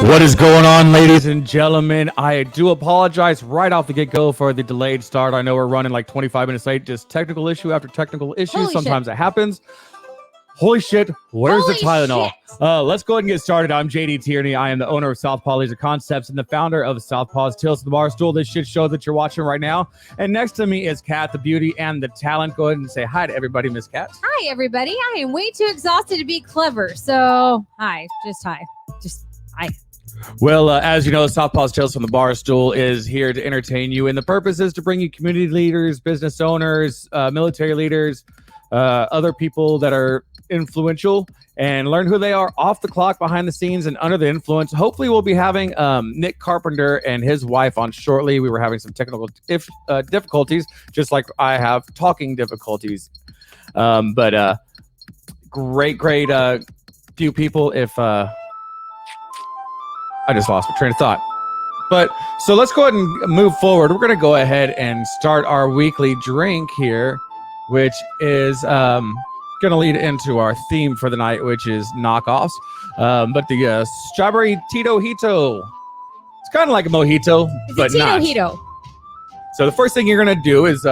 What is going on, ladies and gentlemen? I do apologize right off the get-go for the delayed start. I know we're running like 25 minutes late, just technical issue after technical issue. Holy Sometimes shit. it happens. Holy shit, where's Holy the Tylenol? shit. Let's go ahead and get started. I'm JD Tierney. I am the owner of Southpaw Laser Concepts and the founder of Southpaw's Tales to the Barstool, this shit show that you're watching right now. And next to me is Kat, the beauty and the talent. Go ahead and say hi to everybody, Miss Kat. Hi, everybody. I am way too exhausted to be clever. So, hi. Just hi. Just hi. Well, as you know, Southpaw's Tales from the Barstool is here to entertain you, and the purpose is to bring you community leaders, business owners, military leaders, other people that are influential, and learn who they are off the clock, behind the scenes, and under the influence. Hopefully, we'll be having Nick Carpenter and his wife on shortly. We were having some technical difficulties, just like I have talking difficulties. But great few people. If I just lost my train of thought. But so let's go ahead and move forward. We're going to go ahead and start our weekly drink here, which is going to lead into our theme for the night, which is knockoffs. But the strawberry Tito Hito. It's kind of like a mojito, but Tito not. Hito. So the first thing you're going to do is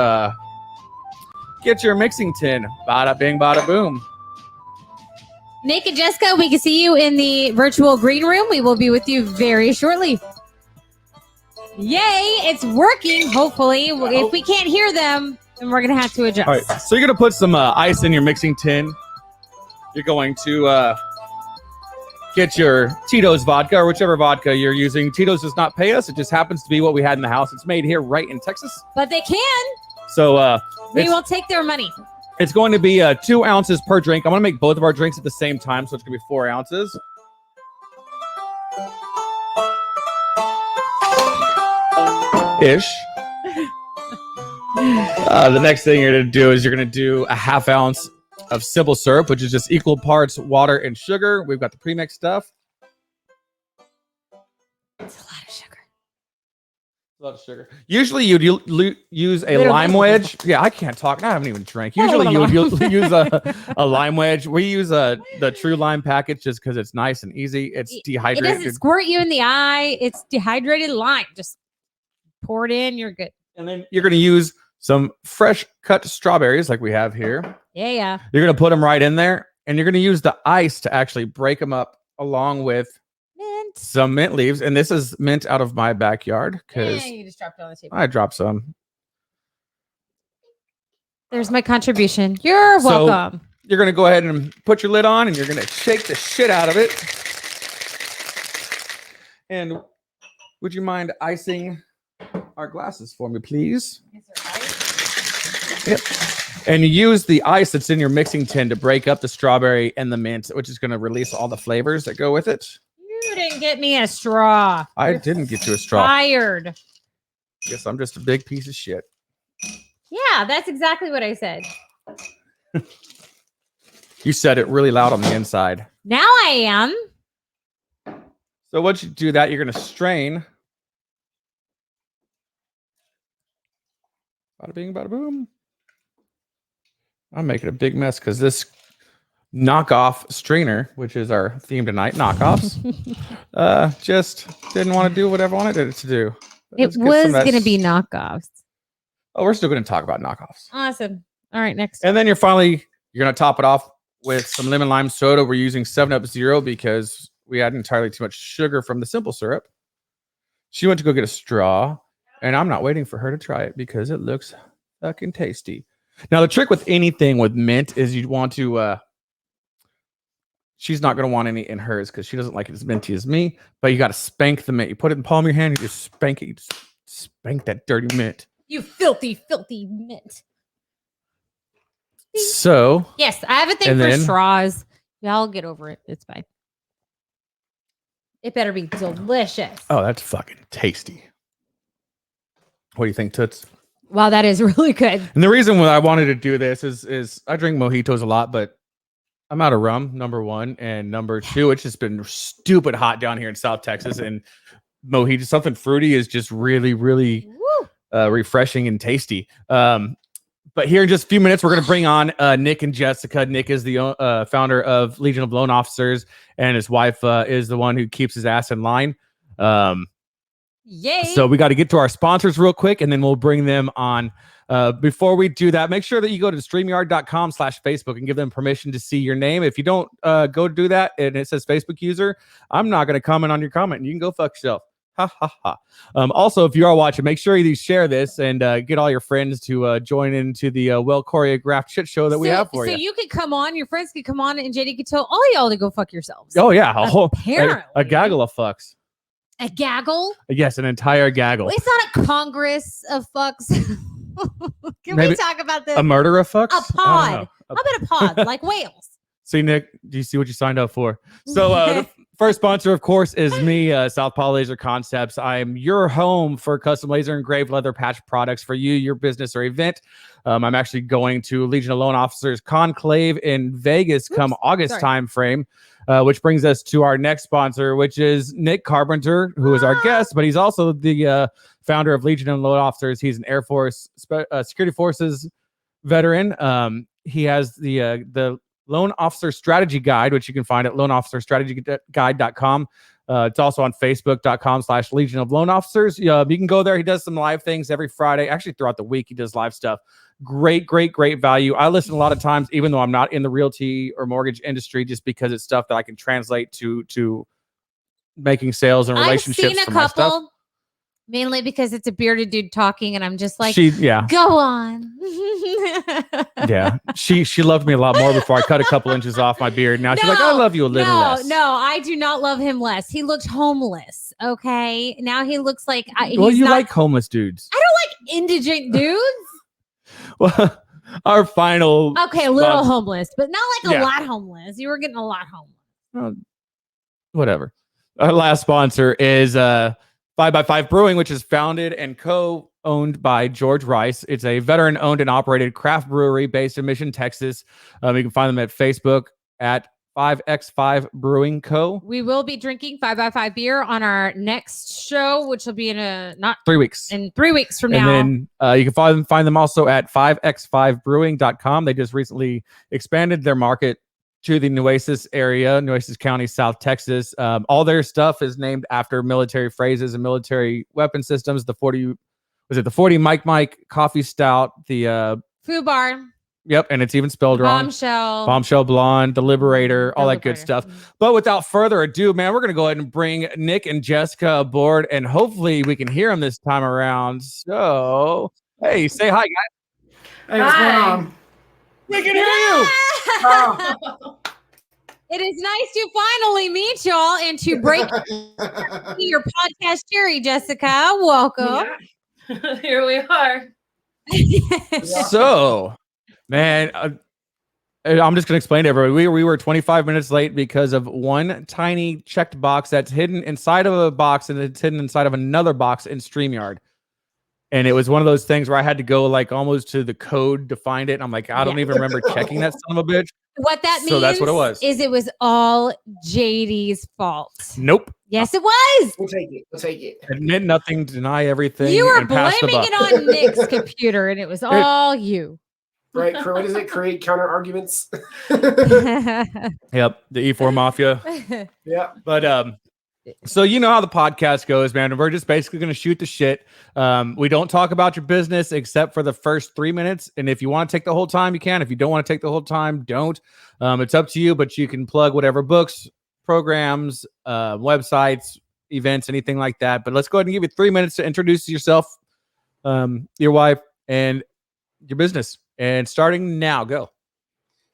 get your mixing tin. Bada bing, bada boom. Nick and Jessica, we can see you in the virtual green room. We will be with you very shortly. Yay, it's working, hopefully. If we can't hear them, then we're going to have to adjust. All right, so you're going to put some ice in your mixing tin. You're going to get your Tito's vodka or whichever vodka you're using. Tito's does not pay us. It just happens to be what we had in the house. It's made here right in Texas. But they can. So We will take their money. it's going to be 2 ounces per drink. I'm going to make both of our drinks at the same time, so it's going to be 4 ounces. Ish. The next thing you're going to do is you're going to do a 1/2 ounce of simple syrup, which is just equal parts water and sugar. We've got the premixed stuff. It's a lot of sugar. A lot of sugar. Usually you'd use a lime wedge. Yeah, I can't talk. I haven't even drank. Usually you would use a lime wedge. We use the True Lime package just because it's nice and easy. It's It dehydrated. doesn't squirt you in the eye. It's dehydrated lime. Just pour it in. You're good. And then you're going to use some fresh cut strawberries like we have here. Yeah. You're going to put them right in there. And you're going to use the ice to actually break them up along with Mint. some mint leaves. And this is mint out of my backyard because You just dropped it on the table. I dropped some. There's my contribution. You're So- welcome. You're going to go ahead and put your lid on and you're going to shake the shit out of it. And would you mind icing our glasses for me, please? Yep. And you use the ice that's in your mixing tin to break up the strawberry and the mint, which is going to release all the flavors that go with it. You didn't get me a straw. I didn't get you a straw. Fired. Guess I'm just a big piece of shit. Yeah, that's exactly what I said. You said it really loud on the inside. Now I am. So once you do that, you're going to strain. Bada bing, bada boom. I'm making a big mess because this knockoff strainer, which is our theme tonight, knockoffs, just didn't want to do whatever I wanted it to do. It was going to be knockoffs. Oh, we're still going to talk about knockoffs. Awesome. All right, next. And then you're going to top it off with some lemon lime soda. We're using 7-Up Zero because we had entirely too much sugar from the simple syrup. She went to go get a straw, and I'm not waiting for her to try it because it looks fucking tasty. Now, the trick with anything with mint is you want to, she's not going to want any in hers because she doesn't like it as minty as me, but you got to spank the mint. You put it in the palm of your hand, you just spank it. You just spank that dirty mint. You filthy, filthy mint. So, Yes, I have a thing for straws. Y'all get over it. It's fine. It better be delicious. oh, that's fucking tasty. What do you think, Toots? Wow, that is really good. And the reason why I wanted to do this is I drink mojitos a lot, but I'm out of rum, number one. And number two, it's just been stupid hot down here in South Texas. And mojito, something fruity is just really, really Woo. refreshing and tasty. But But here in just a few minutes, we're going to bring on Nick and Jessika. Nick is the founder of Legion of Loan Officers, and his wife is the one who keeps his ass in line. Yay. So we got to get to our sponsors real quick, and then we'll bring them on. Before we do that, make sure that you go to StreamYard.com/Facebook and give them permission to see your name. If you don't go do that and it says Facebook user, I'm not going to comment on your comment, and you can go fuck yourself. Ha ha ha. Also, if you are watching, make sure you share this and get all your friends to join into the well choreographed shit show that we have for you. So you could come on, your friends could come on, and JD could tell all y'all to go fuck yourselves. Oh yeah, Apparently. a gaggle of fucks. A gaggle? Yes, an entire gaggle. It's not a congress of fucks. Can Maybe we talk about this? A murder of fucks? A pod. How about a pod? Like whales. See, Nick, do you see what you signed up for? So the first sponsor, of course, is me, Southpaw Laser Concepts. I'm your home for custom laser engraved leather patch products for you, your business, or event. I'm actually going to Legion of Loan Officers Conclave in Vegas come August time frame, which brings us to our next sponsor, which is Nick Carpenter, who is our guest, but he's also the founder of Legion of Loan Officers. He's an Air Force Security Forces veteran. He has the Loan Officer Strategy Guide, which you can find at loanofficerstrategyguide.com. It's also on facebook.com/Legion of Loan Officers. You can go there. He does some live things every Friday. Actually, throughout the week, he does live stuff. Great value. I listen a lot of times, even though I'm not in the realty or mortgage industry, just because it's stuff that I can translate to making sales and relationships. I've seen a couple, mainly because it's a bearded dude talking, and I'm just like, go on. Yeah, she loved me a lot more before I cut a couple inches off my beard. Now she's like, I love you a little less. No, I do not love him less. He looked homeless. Okay, now he looks like like homeless dudes. I don't like indigent dudes. Well, our final a little homeless, but not like a lot homeless. You were getting a lot homeless. Whatever. Our last sponsor is 5x5 Brewing, which is founded and co-owned by George Rice. It's a veteran-owned and operated craft brewery based in Mission, Texas. You can find them at Facebook at 5x5 Brewing Co. We will be drinking 5x5 beer on our next show, which will be in 3 weeks. In 3 weeks from now. And then you can find them also at 5x5brewing.com. They just recently expanded their market to the Nueces area, Nueces County, South Texas. All their stuff is named after military phrases and military weapon systems. The 40 Mike Coffee Stout, the Foo Bar. Yep, and it's even spelled wrong. Bombshell Blonde, the Liberator, all that good stuff. But without further ado, man, we're going to go ahead and bring Nick and Jessika aboard, and hopefully we can hear them this time around. So, hey, say hi, guys. Hey, what's going on? We can hear you. It is nice to finally meet y'all and to break your podcast cherry, Jessika. Welcome. Yeah. Here we are. So, man, I'm just going to explain to everybody. We were 25 minutes late because of one tiny checked box that's hidden inside of a box, and it's hidden inside of another box in StreamYard. And it was one of those things where I had to go like almost to the code to find it. And I'm like, I don't even remember checking that son of a bitch. What that means that's what it was. Is it was all JD's fault. Nope. Yes, it was. We'll take it. Admit nothing, deny everything. You were blaming it on Nick's computer, and it was all you. Right. What is it? Create counter arguments. Yep. The E4 Mafia. Yeah. But so you know how the podcast goes, man. We're just basically going to shoot the shit. We don't talk about your business except for the first 3 minutes. And if you want to take the whole time, you can. If you don't want to take the whole time, don't. It's up to you, but you can plug whatever books, programs, websites, events, anything like that. But let's go ahead and give you 3 minutes to introduce yourself, your wife, and your business. And starting now, go.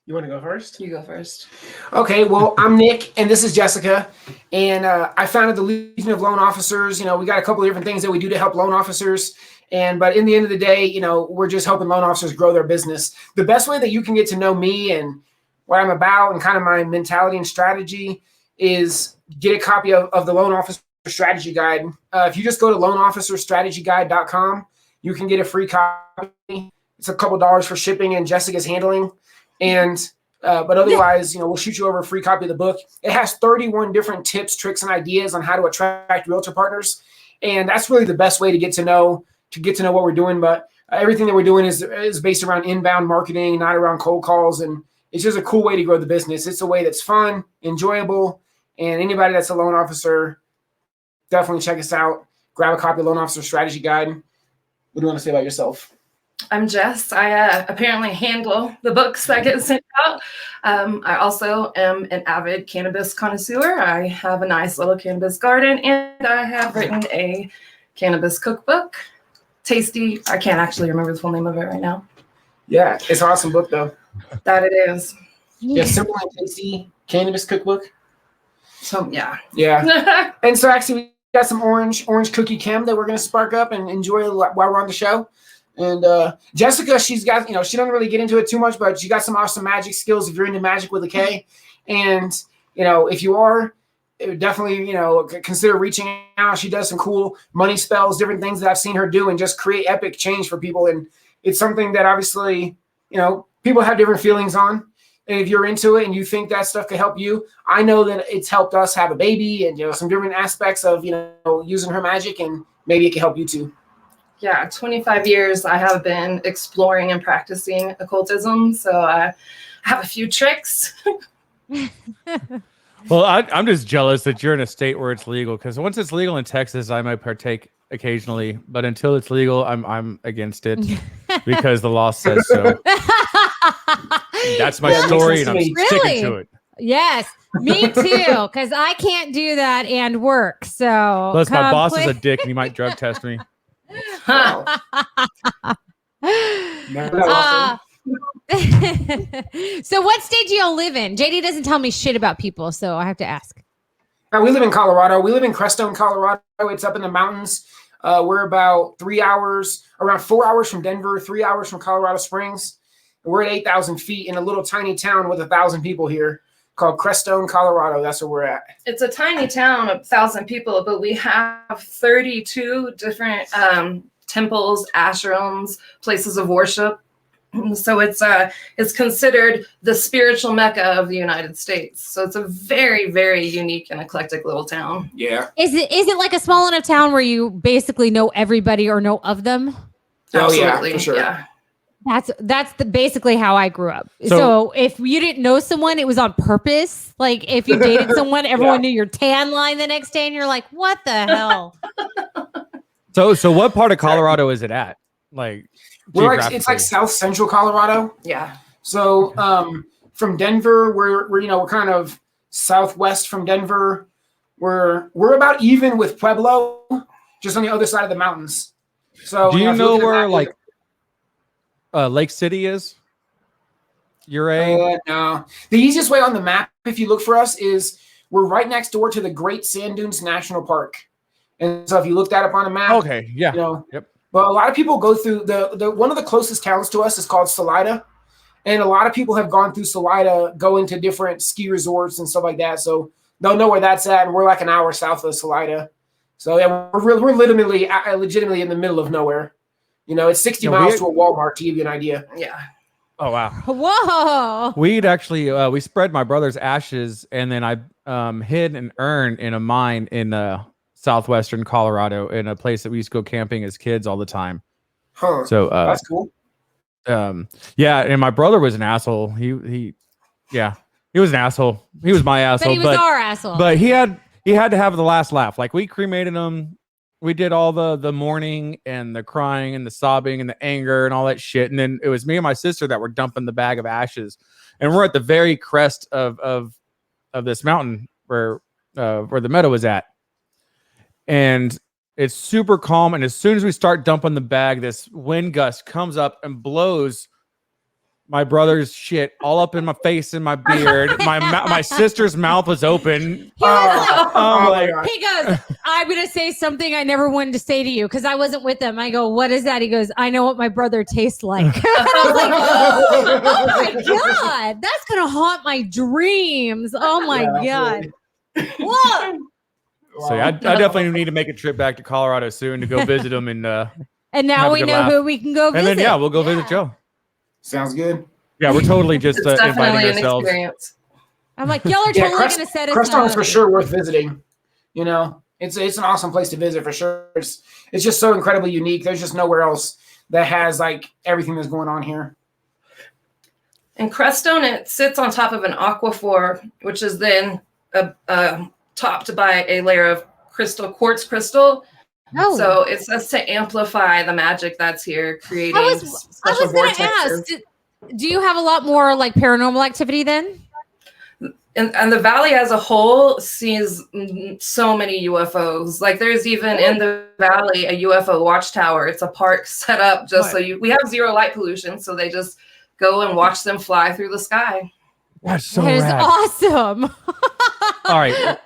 You want to go first? You go first. Okay, well, I'm Nick, and this is Jessika, and I founded the Legion of Loan Officers. You know, we got a couple of different things that we do to help loan officers, but in the end of the day, you know, we're just helping loan officers grow their business. The best way that you can get to know me and what I'm about and kind of my mentality and strategy is get a copy of the Loan Officer Strategy Guide. If you just go to loanofficerstrategyguide.com, you can get a free copy. It's a couple dollars for shipping and Jessica's handling. But otherwise, you know, we'll shoot you over a free copy of the book. It has 31 different tips, tricks, and ideas on how to attract realtor partners. And that's really the best way to get to know what we're doing. But everything that we're doing is based around inbound marketing, not around cold calls. And it's just a cool way to grow the business. It's a way that's fun, enjoyable. And anybody that's a loan officer, definitely check us out. Grab a copy of Loan Officer Strategy Guide. What do you want to say about yourself? I'm Jess. I apparently handle the books that get sent out. I also am an avid cannabis connoisseur. I have a nice little cannabis garden, and I have written a cannabis cookbook. Tasty. I can't actually remember the full name of it right now. Yeah, it's an awesome book, though. That it is. Yeah, simple and tasty cannabis cookbook. So, yeah. Yeah. And so actually, we got some orange cookie chem that we're going to spark up and enjoy while we're on the show. And Jessika, she's got, she doesn't really get into it too much, but she got some awesome magic skills if you're into magic with a K. And, if you are, definitely, consider reaching out. She does some cool money spells, different things that I've seen her do and just create epic change for people. And it's something that obviously, people have different feelings on. And if you're into it and you think that stuff could help you, I know that it's helped us have a baby and, some different aspects of, using her magic, and maybe it can help you too. Yeah, 25 years I have been exploring and practicing occultism. So I have a few tricks. Well, I'm just jealous that you're in a state where it's legal, because once it's legal in Texas, I might partake occasionally, but until it's legal, I'm against it because the law says so. That's my story, and I'm sticking to it. Yes, me too, because I can't do that and work. So plus, my boss is a dick, and he might drug test me. So what state do y'all live in? JD doesn't tell me shit about people, so I have to ask. We live in Colorado. We live in Crestone, Colorado. It's up in the mountains. We're about 3 hours, around 4 hours from Denver, 3 hours from Colorado Springs. We're at 8,000 feet in a little tiny town with 1,000 people here called Crestone, Colorado. That's where we're at. It's a tiny town of 1,000 people, but we have 32 different temples, ashrams, places of worship. So it's considered the spiritual mecca of the United States. So it's a very, very unique and eclectic little town. Yeah. Is it like a small enough town where you basically know everybody or know of them? Absolutely. Yeah, for sure. Yeah. That's basically how I grew up. So if you didn't know someone, it was on purpose. Like if you dated someone, everyone knew your tan line the next day, and you're like, "What the hell?" So what part of Colorado is it at? Like, it's like South Central Colorado. Yeah. So from Denver, we're kind of southwest from Denver. We're about even with Pueblo, just on the other side of the mountains. So do you know where Lake City is? No. The easiest way on the map, if you look for us, is we're right next door to the Great Sand Dunes National Park. And so if you look that up on a map, okay, yeah, yep. But a lot of people go through the one of the closest towns to us is called Salida, and a lot of people have gone through Salida, going to different ski resorts and stuff like that. So they'll know where that's at, and we're like an hour south of Salida. So yeah, we're legitimately in the middle of nowhere. It's 60 miles to a Walmart, to give you an idea. Yeah. Oh wow. Whoa. We'd actually we spread my brother's ashes, and then I hid an urn in a mine in southwestern Colorado, in a place that we used to go camping as kids all the time. Huh. So that's cool. Yeah, and my brother was an asshole. He was an asshole. He was my asshole. But he was our asshole. But he had to have the last laugh. Like, we cremated him. We did all the mourning and the crying and the sobbing and the anger and all that shit. And then it was me and my sister that were dumping the bag of ashes. And we're at the very crest of this mountain where the meadow was at. And it's super calm. And as soon as we start dumping the bag, this wind gust comes up and blows my brother's shit all up in my face and my beard. My sister's mouth was open. He goes, "I'm going to say something I never wanted to say to you," because I wasn't with them. I go, "What is that?" He goes, "I know what my brother tastes like." And I was like, "Oh my God, that's going to haunt my dreams." Oh my God. Whoa. So yeah, I definitely need to make a trip back to Colorado soon to go visit them. And now we know who we can go visit. And then, we'll go visit Joe. Sounds good. Yeah, we're totally just inviting ourselves. I'm like, y'all are totally going to set us up. Crestone is for sure worth visiting. It's an awesome place to visit for sure. It's just so incredibly unique. There's just nowhere else that has like everything that's going on here. And Crestone, it sits on top of an aquaphor, which is then topped by a layer of quartz crystal. Oh. So it's just to amplify the magic that's here, creating I was going to ask, do you have a lot more like paranormal activity then? And the valley as a whole sees so many UFOs. Like there's even in the valley a UFO watchtower. It's a park set up just so we have zero light pollution, so they just go and watch them fly through the sky. That's so That is rad. awesome. All right,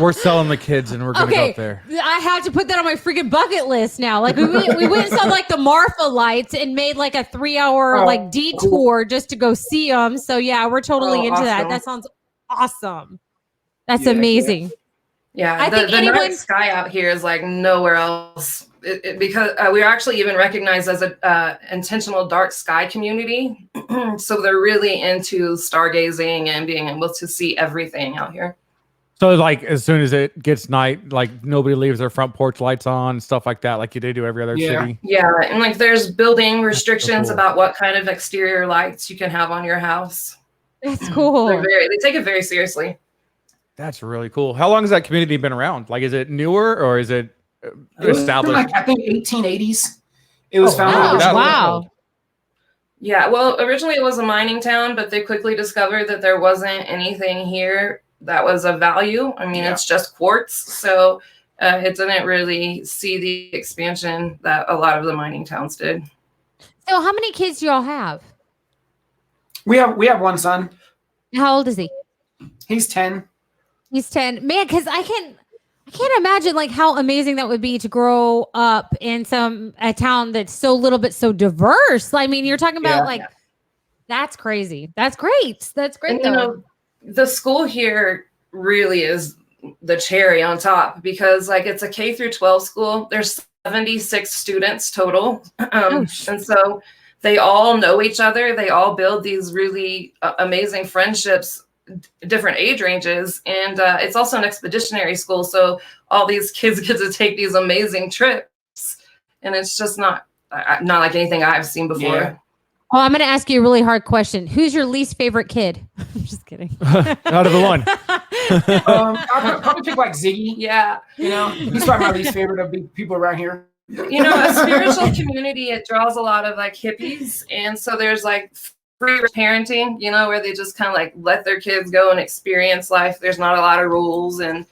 we're selling the kids, and we're gonna go up there. I have to put that on my freaking bucket list now. Like we went and saw like the Marfa lights and made like a 3-hour like detour just to go see them. So yeah, we're totally into that. That sounds awesome. That's amazing. Yeah, I think the night sky out here is like nowhere else. Because we're actually even recognized as a intentional dark sky community. So they're really into stargazing and being able to see everything out here. So like as soon as it gets night, like nobody leaves their front porch lights on, stuff like that, like they do every other city. Yeah, and like there's building restrictions about what kind of exterior lights you can have on your house. That's cool. They take it very seriously. That's really cool. How long has that community been around? Like, is it newer or is it established? Like, I think 1880s. It was founded. Wow. Yeah, well, originally it was a mining town, but they quickly discovered that there wasn't anything here that was of value. I mean, it's just quartz. So it didn't really see the expansion that a lot of the mining towns did. So how many kids do y'all have? We have one son. How old is he? He's 10. He's 10. Man, because I can't imagine like how amazing that would be to grow up in a town that's so little but so diverse. I mean, you're talking about that's crazy. That's great. That's great. And, you know, the school here really is the cherry on top because like it's a K through 12 school. There's 76 students total. And so they all know each other. They all build these really amazing friendships, different age ranges. And it's also an expeditionary school. So all these kids get to take these amazing trips. And it's just not like anything I've seen before. Yeah. Oh, I'm going to ask you a really hard question. Who's your least favorite kid? I'm just kidding. Out of the one. I'll probably pick like Ziggy. Yeah. You know, he's probably my least favorite of the people around here. You know, a spiritual community, it draws a lot of like hippies. And so there's like free parenting, you know, where they just kind of like let their kids go and experience life. There's not a lot of rules and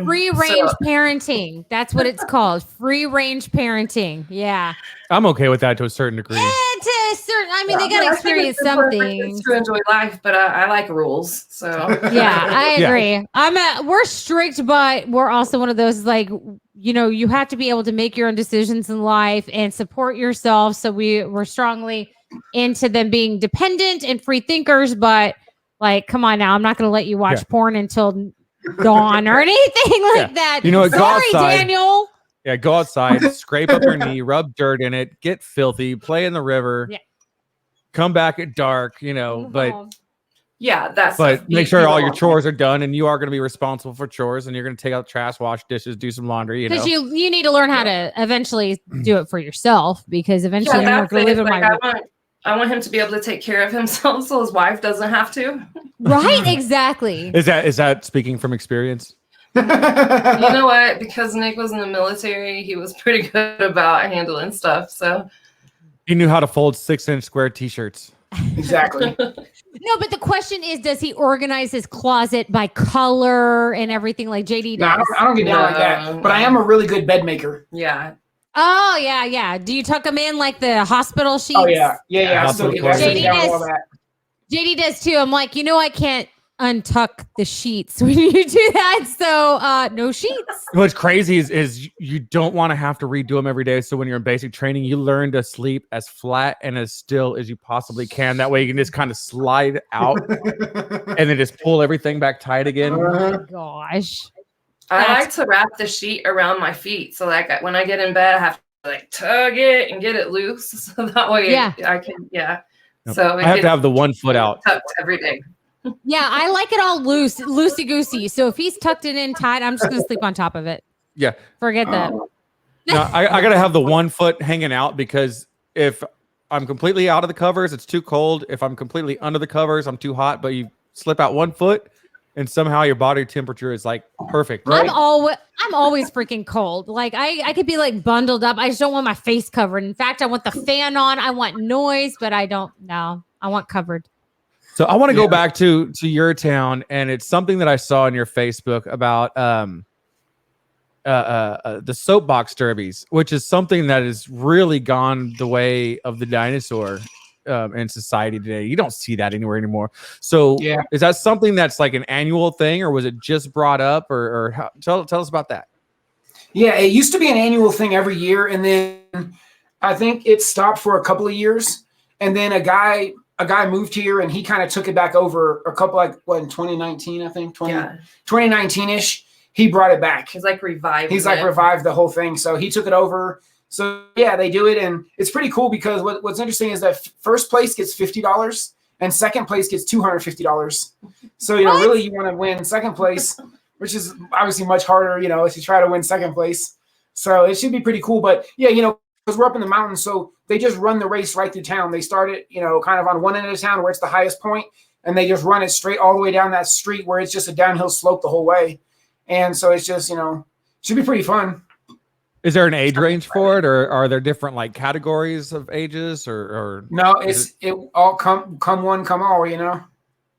free range parenting. That's what it's called. Free range parenting. Yeah. I'm okay with that to a certain degree. I mean, they got to experience something to enjoy life, but I like rules. So yeah, I agree. We're strict, but we're also one of those like, you know, you have to be able to make your own decisions in life and support yourself. So we're strongly into them being dependent and free thinkers, but like, come on now, I'm not going to let you watch porn until dawn or anything like that. You know what? Sorry, Daniel. Yeah, go outside, scrape up your knee, rub dirt in it, get filthy, play in the river, come back at dark, you know, but make sure all your chores are done and you are going to be responsible for chores and you're going to take out the trash, wash dishes, do some laundry, because you need to learn how to eventually do it for yourself because eventually you're going to live in my I want him to be able to take care of himself so his wife doesn't have to. Right, exactly. Is that speaking from experience? You know what? Because Nick was in the military, he was pretty good about handling stuff. So he knew how to fold 6-inch square t-shirts. Exactly. No, but the question is, does he organize his closet by color and everything like JD does? No, I don't get down like that. But I am a really good bed maker. Yeah. Oh, yeah. Do you tuck them in like the hospital sheets? Oh, yeah. I still get JD does too. I'm like, I can't untuck the sheets when you do that. So no sheets. What's crazy is you don't want to have to redo them every day. So when you're in basic training, you learn to sleep as flat and as still as you possibly can. That way you can just kind of slide out and then just pull everything back tight again. Oh my gosh. I like to wrap the sheet around my feet. So like when I get in bed, I have to like tug it and get it loose. So that way I can, So I have to have the 1 foot out tucked every day. Yeah, I like it all loosey goosey. So if he's tucked it in tight, I'm just gonna sleep on top of it. Yeah. Forget that. No, I gotta have the 1 foot hanging out because if I'm completely out of the covers, it's too cold. If I'm completely under the covers, I'm too hot. But you slip out 1 foot, and somehow your body temperature is like perfect. Right? I'm always freaking cold. Like I could be like bundled up. I just don't want my face covered. In fact, I want the fan on. I want noise, but I don't know. I want covered. So I want to go back to your town, and it's something that I saw on your Facebook about the soapbox derbies, which is something that has really gone the way of the dinosaur in society today. You don't see that anywhere anymore. So is that something that's like an annual thing, or was it just brought up, or how, tell us about that? Yeah, it used to be an annual thing every year, and then I think it stopped for a couple of years, and then a guy moved here, and he kind of took it back over in 2019, I think, 2019-ish. He brought it back. He's like revived the whole thing. So he took it over. So yeah, they do it, and it's pretty cool because what's interesting is that first place gets $50 and second place gets $250. So really you want to win second place, which is obviously much harder, if you try to win second place. So it should be pretty cool. But yeah, because we're up in the mountains, so they just run the race right through town. They start it, kind of on one end of the town where it's the highest point, and they just run it straight all the way down that street where it's just a downhill slope the whole way. And so it's just, should be pretty fun. Is there an age range for it, or are there different like categories of ages, or no? It all come one, come all.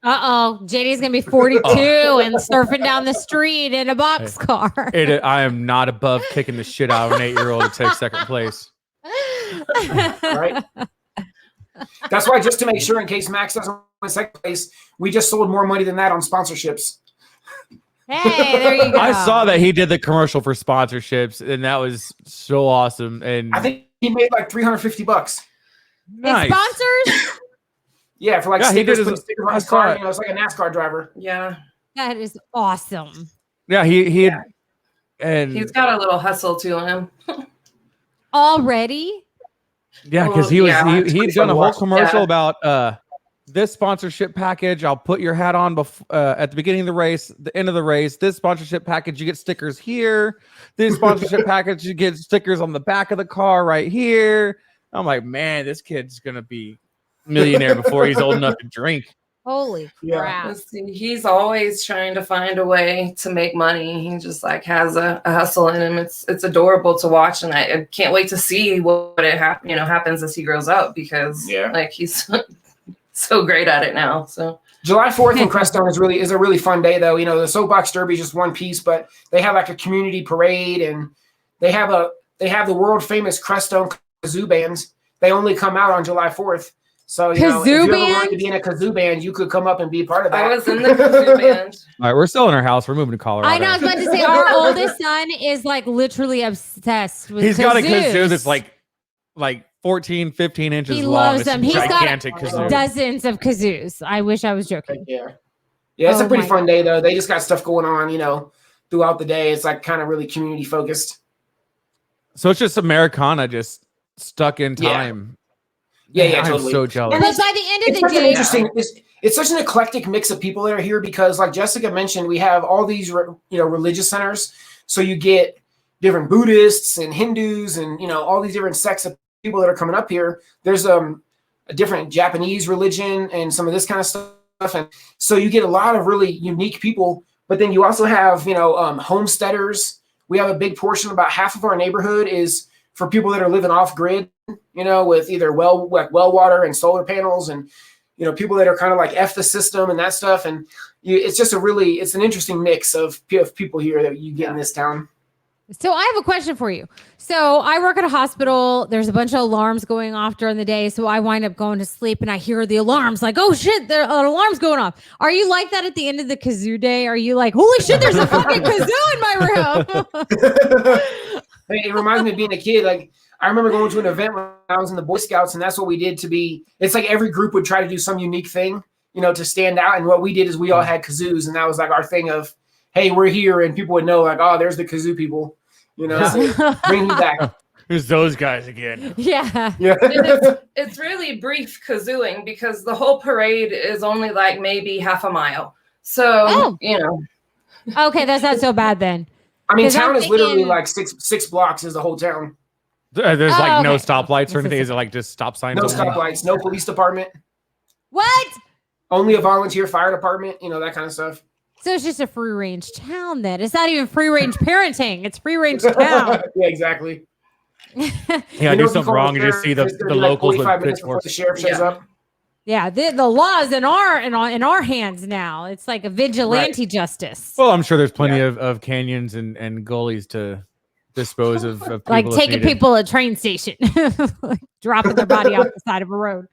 JD's gonna be 42 and surfing down the street in a boxcar. I am not above kicking the shit out of an 8-year-old to take second place. Right. That's why, just to make sure, in case Max doesn't win second place, we just sold more money than that on sponsorships. Hey, there you go. I saw that he did the commercial for sponsorships, and that was so awesome. And I think he made like $350. Nice. Sponsors? Yeah, for like stickers, he did stickers on his car. It's like a NASCAR driver. Yeah, that is awesome. Yeah, and he's got a little hustle to him. Already? Yeah, because he'd done a whole commercial about this sponsorship package. I'll put your hat on at the beginning of the race, the end of the race. This sponsorship package, you get stickers here. This sponsorship package, you get stickers on the back of the car right here. I'm like, man, this kid's gonna be a millionaire before he's old enough to drink. Holy crap! He's always trying to find a way to make money. He just like has a hustle in him. It's adorable to watch, and I can't wait to see what happens as he grows up, because like he's so great at it now. So July 4th in Crestone is a really fun day, though. The soapbox derby is just one piece, but they have like a community parade, and they have the world famous Crestone kazoo bands. They only come out on July 4th. So if you ever wanted to be in a kazoo band, you could come up and be a part of that. I was in the kazoo band. All right, we're selling our house. We're moving to Colorado. I know. I was about to say, our oldest son is like literally obsessed with He's kazoos. got a kazoo that's like 14, 15 inches he long. Loves them. He's gigantic got kazoo. Dozens of kazoos. I wish I was joking. Yeah, it's a pretty fun day, though. They just got stuff going on, throughout the day. It's like kind of really community focused. So it's just Americana just stuck in time. Yeah, I'm totally. so jealous. But by the end of the day, it's such an eclectic mix of people that are here, because, like Jessica mentioned, we have all these religious centers. So you get different Buddhists and Hindus and all these different sects of people that are coming up here. There's a different Japanese religion and some of this kind of stuff, and so you get a lot of really unique people. But then you also have homesteaders. We have a big portion, about half of our neighborhood is for people that are living off grid, with either well water and solar panels, and people that are kind of like F the system and that stuff. And it's just it's an interesting mix of people here that you get in this town. So I have a question for you. So I work at a hospital. There's a bunch of alarms going off during the day. So I wind up going to sleep and I hear the alarms like, oh shit, there are alarms going off. Are you like that at the end of the kazoo day? Are you like, holy shit, there's a fucking kazoo in my room? It reminds me of being a kid. Like, I remember going to an event when I was in the Boy Scouts, and that's what we did it's like every group would try to do some unique thing, to stand out. And what we did is we all had kazoos, and that was like our thing of, hey, we're here. And people would know like, oh, there's the kazoo people, so bring me back. Who's those guys again? Yeah. It's really brief kazooing, because the whole parade is only like maybe half a mile. So, Okay, that's not so bad then. I mean, town is literally like six blocks is the whole town. There's like no okay. stoplights or anything. Is it like just stop signs? No only? stoplights, no police department, What? only a volunteer fire department, that kind of stuff. So it's just a free range town then. It's not even free range parenting. It's free range town. Yeah, exactly. Yeah, do something wrong and just see the locals with pitchforks. The sheriff shows up. Yeah, the law's in our hands now. It's like a vigilante justice. Well, I'm sure there's plenty of canyons and gullies to dispose of people. Like taking people at a train station, like dropping their body off the side of a road.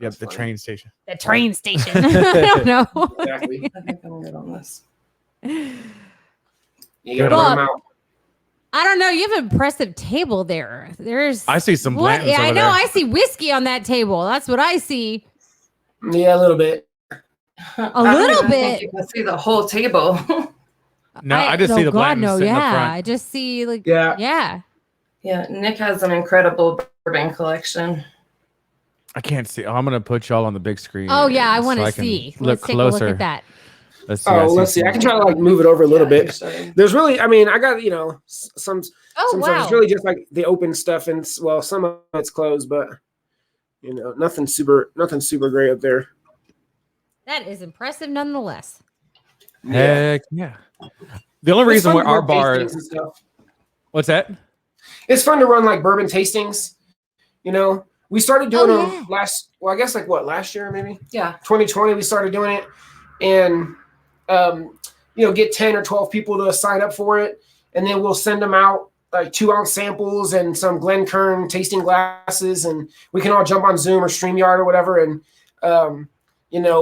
Yep, the train station. The train station. I don't know. Exactly. I think I'm good on this. You gotta burn 'em out. I don't know. You have an impressive table there. I see some Blantons Yeah, I over know. there. I see whiskey on that table. That's what I see. Yeah, a little bit. A little bit. You can see the whole table. No, I just see the Blantons sitting up front. I just see like Yeah. Yeah, Nick has an incredible bourbon collection. I can't see. Oh, I'm gonna put y'all on the big screen. Oh yeah, I so want to can see. Look Let's take closer. a look at that. Let's see. Let's see. I can try to move it over a little bit. Actually. There's really, I got some. Oh Some wow. stuff. It's really just like the open stuff, and some of it's closed, but nothing super great up there. That is impressive nonetheless. Heck yeah. The only reason where our bar. Tastings and stuff. What's that? It's fun to run like bourbon tastings. We started doing them last year maybe? Yeah. 2020 we started doing it, and get 10 or 12 people to sign up for it, and then we'll send them out like 2-ounce samples and some Glencairn tasting glasses, and we can all jump on Zoom or StreamYard or whatever, and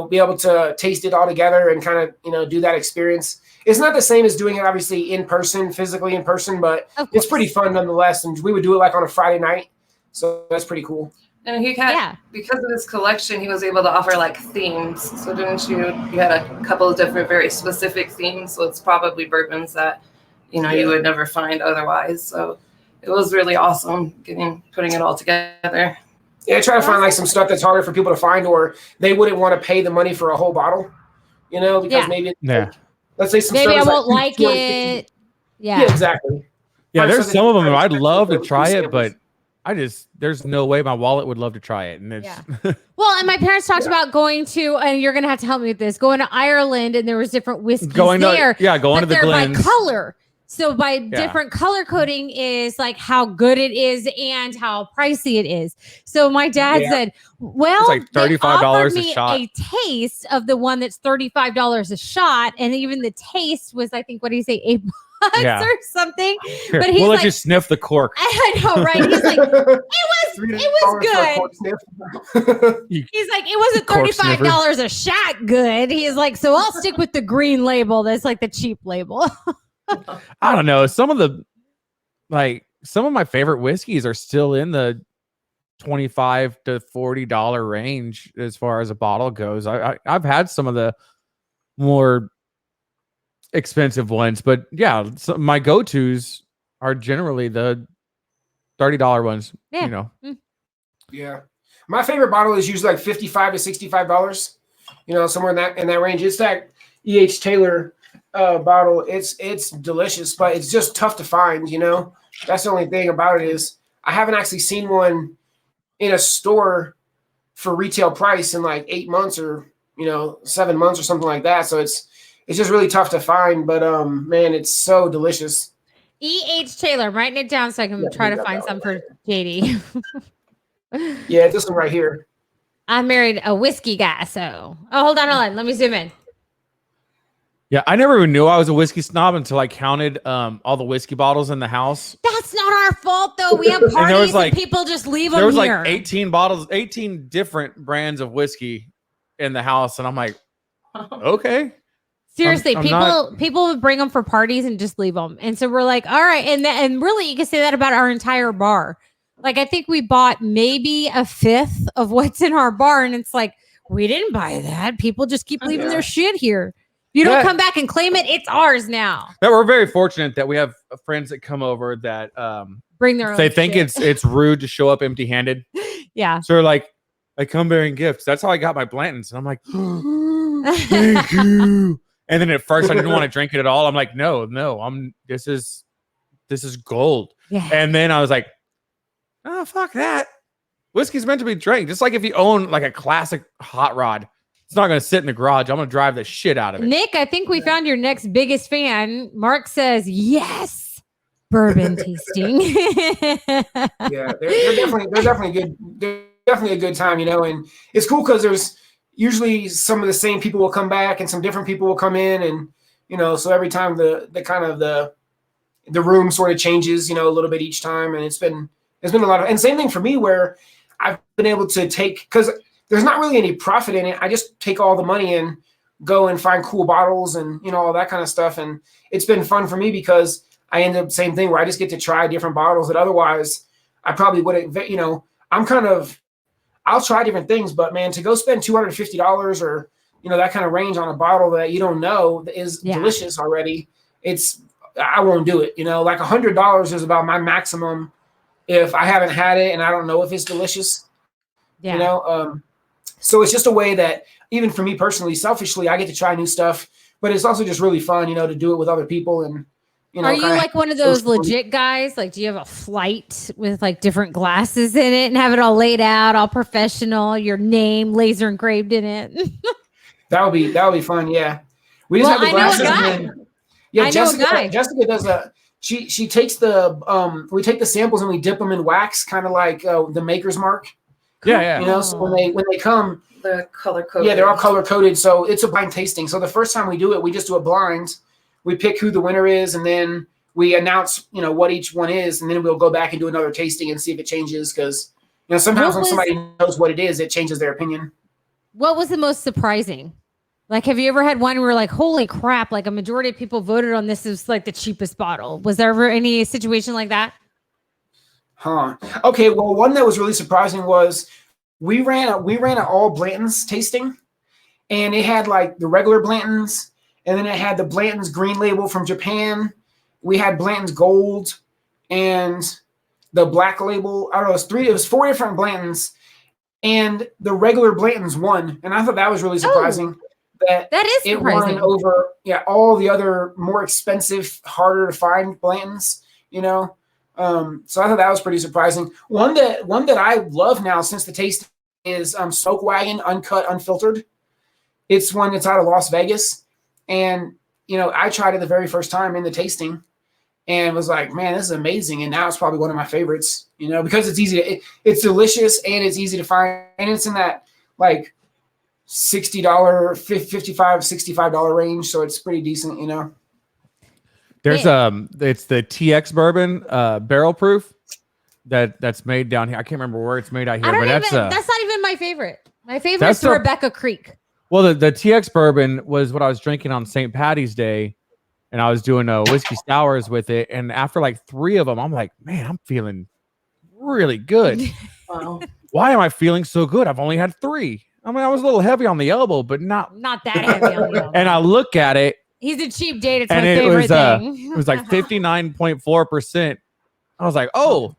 be able to taste it all together and kind of do that experience. It's not the same as doing it obviously physically in person, but it's pretty fun nonetheless. And we would do it like on a Friday night, so that's pretty cool. And he had, because of his collection, he was able to offer like themes. So you had a couple of different, very specific themes. So it's probably bourbons that, you would never find otherwise. So it was really awesome putting it all together. Yeah, I try to find like some stuff that's harder for people to find, or they wouldn't want to pay the money for a whole bottle, because maybe, let's say some maybe I stuff won't like it. Yeah, exactly. Yeah, there's some of them I'd love to try it, but there's no way my wallet would love to try it. And it's Well, and my parents talked about going to, and you're gonna have to help me with this, going to Ireland, and there was different whiskeys going to the Glens by color. So by different color coding is like how good it is and how pricey it is. So my dad said, well, it's like $35 a shot. A taste of the one that's $35 a shot, and even the taste was, I think, what do you say, $8 or something? Here, but he's we'll like, let you sniff the cork. I know, right? He's like, it was good. He's like, it wasn't $35 a shot good. He's like, so I'll stick with the green label. That's like the cheap label. I don't know. Some of my favorite whiskeys are still in the $25 to $40 range as far as a bottle goes. I've had some of the more expensive ones, but my go-tos are generally the $30 ones. Yeah, my favorite bottle is usually like $55 to $65. Somewhere in that range. It's that E.H. Taylor bottle. It's delicious, but it's just tough to find. That's the only thing about it is I haven't actually seen one in a store for retail price in like 8 months or 7 months or something like that. So it's just really tough to find, but man, it's so delicious. E.H. Taylor. I'm writing it down so I can try to find some for JD. Yeah, this one right here. I married a whiskey guy, so hold on. Let me zoom in. Yeah, I never even knew I was a whiskey snob until I counted all the whiskey bottles in the house. That's not our fault, though. We have parties and people just leave them here. There was like 18 bottles, 18 different brands of whiskey in the house, and I'm like, okay. Seriously, people would bring them for parties and just leave them, and so we're like, all right, and really, you can say that about our entire bar. Like, I think we bought maybe a fifth of what's in our bar, and it's like, we didn't buy that. People just keep leaving their shit here. You don't come back and claim it, it's ours now. Yeah, we're very fortunate that we have friends that come over that bring their own they think shit. it's rude to show up empty-handed. Yeah. So they're like, I come bearing gifts. That's how I got my Blantons. And I'm like, thank you. And then at first I didn't want to drink it at all. I'm like, no, this is gold. Yeah. And then I was like, oh, fuck that. Whiskey's meant to be drank. Just like if you own like a classic hot rod, it's not going to sit in the garage. I'm going to drive the shit out of it. Nick, I think we found your next biggest fan. Mark says, yes, bourbon tasting. Yeah, they're definitely good. They're definitely a good time, and it's cool because there's usually some of the same people will come back and some different people will come in, and so every time the kind of the room sort of changes, a little bit each time, and it's been a lot of, and same thing for me where I've been able to take, because there's not really any profit in it. I just take all the money and go and find cool bottles and all that kind of stuff, and it's been fun for me because I end up same thing where I just get to try different bottles that otherwise I probably wouldn't. I'll try different things, but man, to go spend $250 or that kind of range on a bottle that you don't know is delicious already, I won't do it. Like $100 is about my maximum if I haven't had it and I don't know if it's delicious. Yeah. So it's just a way that even for me personally, selfishly, I get to try new stuff, but it's also just really fun, to do it with other people. And are you like one of those legit guys? Like, do you have a flight with like different glasses in it and have it all laid out, all professional, your name laser engraved in it? That would be fun. Yeah. We just have the glasses. Jessica does she takes we take the samples and we dip them in wax, kind of like the Maker's Mark. Yeah. So when they come, they're color coded. Yeah, they're all color coded. So it's a blind tasting. So the first time we do it, we just do a blind. We pick who the winner is, and then we announce, what each one is, and then we'll go back and do another tasting and see if it changes. Because, sometimes when somebody knows what it is, it changes their opinion. What was the most surprising? Like, have you ever had one where like, holy crap, like a majority of people voted on this as like the cheapest bottle? Was there ever any situation like that? Okay. Well, one that was really surprising was we ran an all Blanton's tasting, and it had like the regular Blanton's, and then it had the Blanton's green label from Japan. We had Blanton's gold and the black label. I don't know. It was 4 different Blanton's, and the regular Blanton's won. And I thought that was really surprising. That is surprising. It won over all the other more expensive, harder to find Blanton's. So I thought that was pretty surprising. One that I love now since the taste is Smoke Wagon Uncut Unfiltered. It's one that's out of Las Vegas. And, I tried it the very first time in the tasting and was like, man, this is amazing. And now it's probably one of my favorites, because it's easy. It's delicious and it's easy to find. And it's in that like $60, $55, $65 range. So it's pretty decent, There's it's the TX bourbon barrel proof that's made down here. I can't remember where it's made out here, but that's not even my favorite. My favorite is Rebecca Creek. Well, the TX bourbon was what I was drinking on St. Patty's Day, and I was doing whiskey sours with it. And after like 3 of them, I'm like, man, I'm feeling really good. Wow. Why am I feeling so good? I've only had 3. I mean, I was a little heavy on the elbow, but not that heavy on the elbow. And I look at it. He's a cheap date. It's my favorite thing. It was like 59.4%. I was like, oh,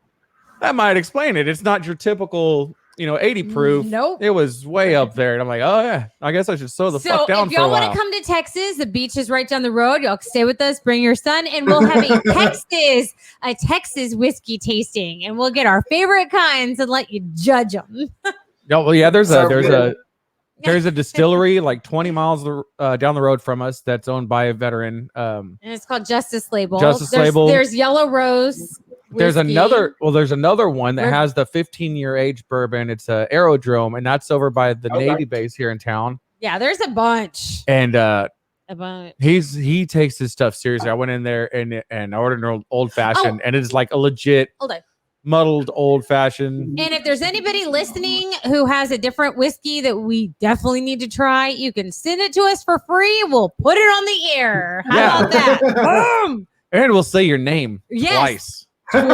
that might explain it. It's not your typical 80 proof. Nope. It was way up there. And I'm like, oh yeah, I guess I should slow the fuck down for a while. So if y'all want to come to Texas, the beach is right down the road. Y'all stay with us, bring your son, and we'll have a Texas whiskey tasting, and we'll get our favorite kinds and let you judge them. Well, yeah, there's a distillery like 20 miles down the road from us that's owned by a veteran. And it's called Justice Label. Label. There's Yellow Rose. There's another one that has the 15-year age bourbon. It's a Aerodrome, and that's over by the Navy base here in town. Yeah, there's a bunch. And a bunch. He takes his stuff seriously. I went in there and I ordered an old fashioned, and it's like a legit muddled old fashioned. And if there's anybody listening who has a different whiskey that we definitely need to try, you can send it to us for free. We'll put it on the air. How about that? Boom! And we'll say your name twice. And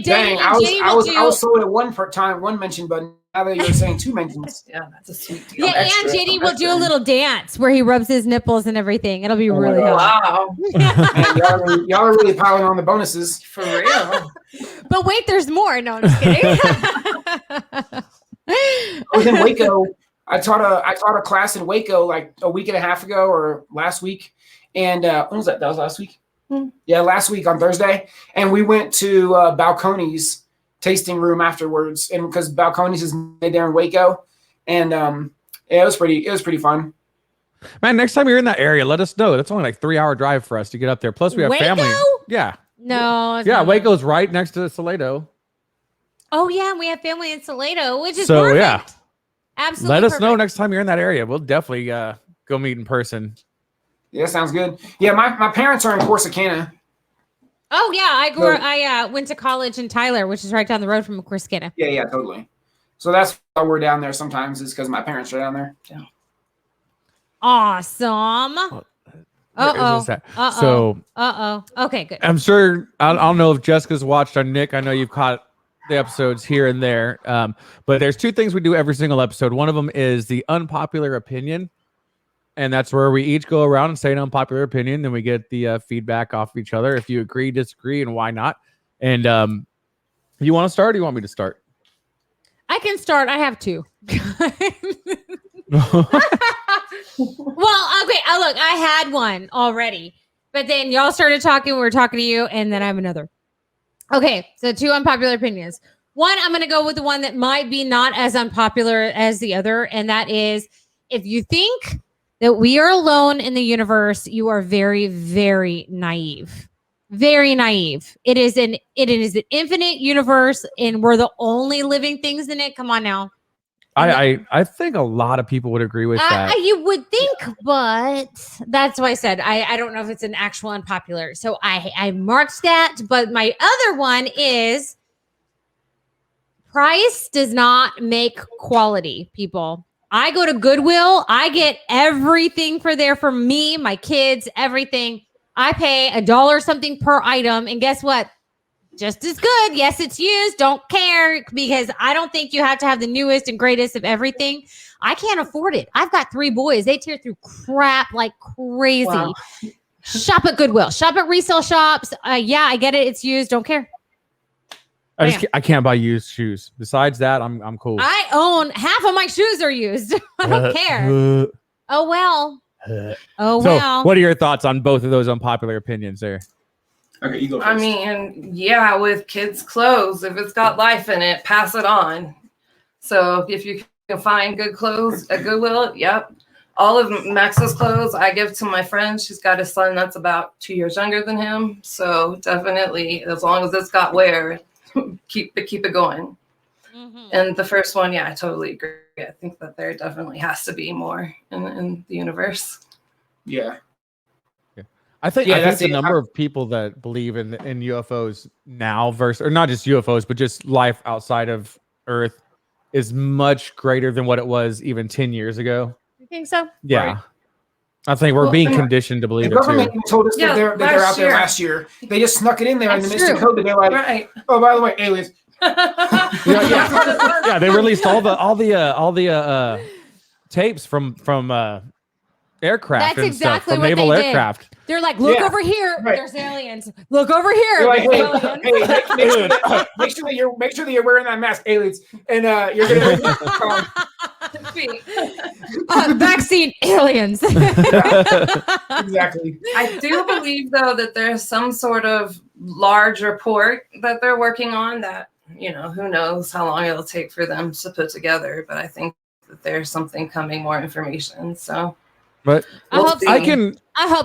Dang, I was sold at one mention, but now that you're saying 2 mentions, that's a sweet deal. Yeah, and JD will do a little dance where he rubs his nipples and everything. It'll be really cool. Wow. Man, y'all are really piling on the bonuses for real. But wait, there's more. No, I'm just kidding. I was in Waco. I taught a class in Waco like a week and a half ago or last week, and when was that? That was last week. Yeah, last week on Thursday, and we went to Balcones tasting room afterwards, and because Balcones is made there in Waco, and yeah, it was pretty fun. Man, next time you're in that area, let us know. That's only like 3-hour drive for us to get up there. Plus, we have Waco? family. Yeah. No. it's Yeah, not. Waco's right next to Salado. Oh yeah, and we have family in Salado, which is So, perfect. yeah. Absolutely. Let us know perfect. next time you're in that area. We'll definitely go meet in person. Yeah, sounds good. Yeah, my parents are in Corsicana. Oh yeah, I went to college in Tyler, which is right down the road from Corsicana. Yeah, totally. So that's why we're down there sometimes, is because my parents are down there. Yeah. Awesome. So, Okay, good. I'm sure, I don't know if Jessica's watched on Nick. I know you've caught the episodes here and there. But there's 2 things we do every single episode. One of them is the unpopular opinion. And that's where we each go around and say an unpopular opinion. Then we get the feedback off of each other. If you agree, disagree, and why not. And you want to start or you want me to start? I can start. I have 2. Well, okay. Look, I had one already, but then y'all started talking. We were talking to you, and then I have another. Okay, so 2 unpopular opinions. One, I'm going to go with the one that might be not as unpopular as the other, and that is, if you think that we are alone in the universe, you are very, very naive. Very naive. It is an infinite universe, and we're the only living things in it. Come on now. I think a lot of people would agree with that. You would think, but that's why I said I don't know if it's an actual unpopular. So I marked that. But my other one is price does not make quality, people. I go to Goodwill. I get everything for me, my kids, everything. I pay $1 something per item. And guess what? Just as good. Yes, it's used. Don't care, because I don't think you have to have the newest and greatest of everything. I can't afford it. I've got 3 boys. They tear through crap like crazy. Wow. Shop at Goodwill. Shop at resale shops. Yeah, I get it. It's used. Don't care. I can't buy used shoes. Besides that, I'm cool. I own half of my shoes are used. I don't care. Oh well. So, what are your thoughts on both of those unpopular opinions there? Okay, you go first. I mean, yeah, with kids' clothes, if it's got life in it, pass it on. So if you can find good clothes at Goodwill, yep. All of Max's clothes I give to my friend. She's got a son that's about 2 years younger than him. So definitely, as long as it's got wear, keep it going. Mm-hmm. And the first one, yeah, I totally agree. I think that there definitely has to be more in the universe. Yeah. I think the number of people that believe in UFOs now versus, or not just UFOs, but just life outside of Earth is much greater than what it was even 10 years ago. You think so? Yeah. Right. I think we're being conditioned to believe the it government too. told us that they're out there last year. They just snuck it in there in the midst of COVID. They're like, right. Oh, by the way, aliens. Yeah, they released all the tapes from aircraft. That's exactly what naval they aircraft. Did. They're like, look over here. Right. There's aliens. Look over here. You're like, make sure that you're wearing that mask, aliens, and you're gonna vaccine aliens. Exactly. I do believe though that there's some sort of large report that they're working on that, who knows how long it'll take for them to put together, but I think that there's something coming, more information. So but I hope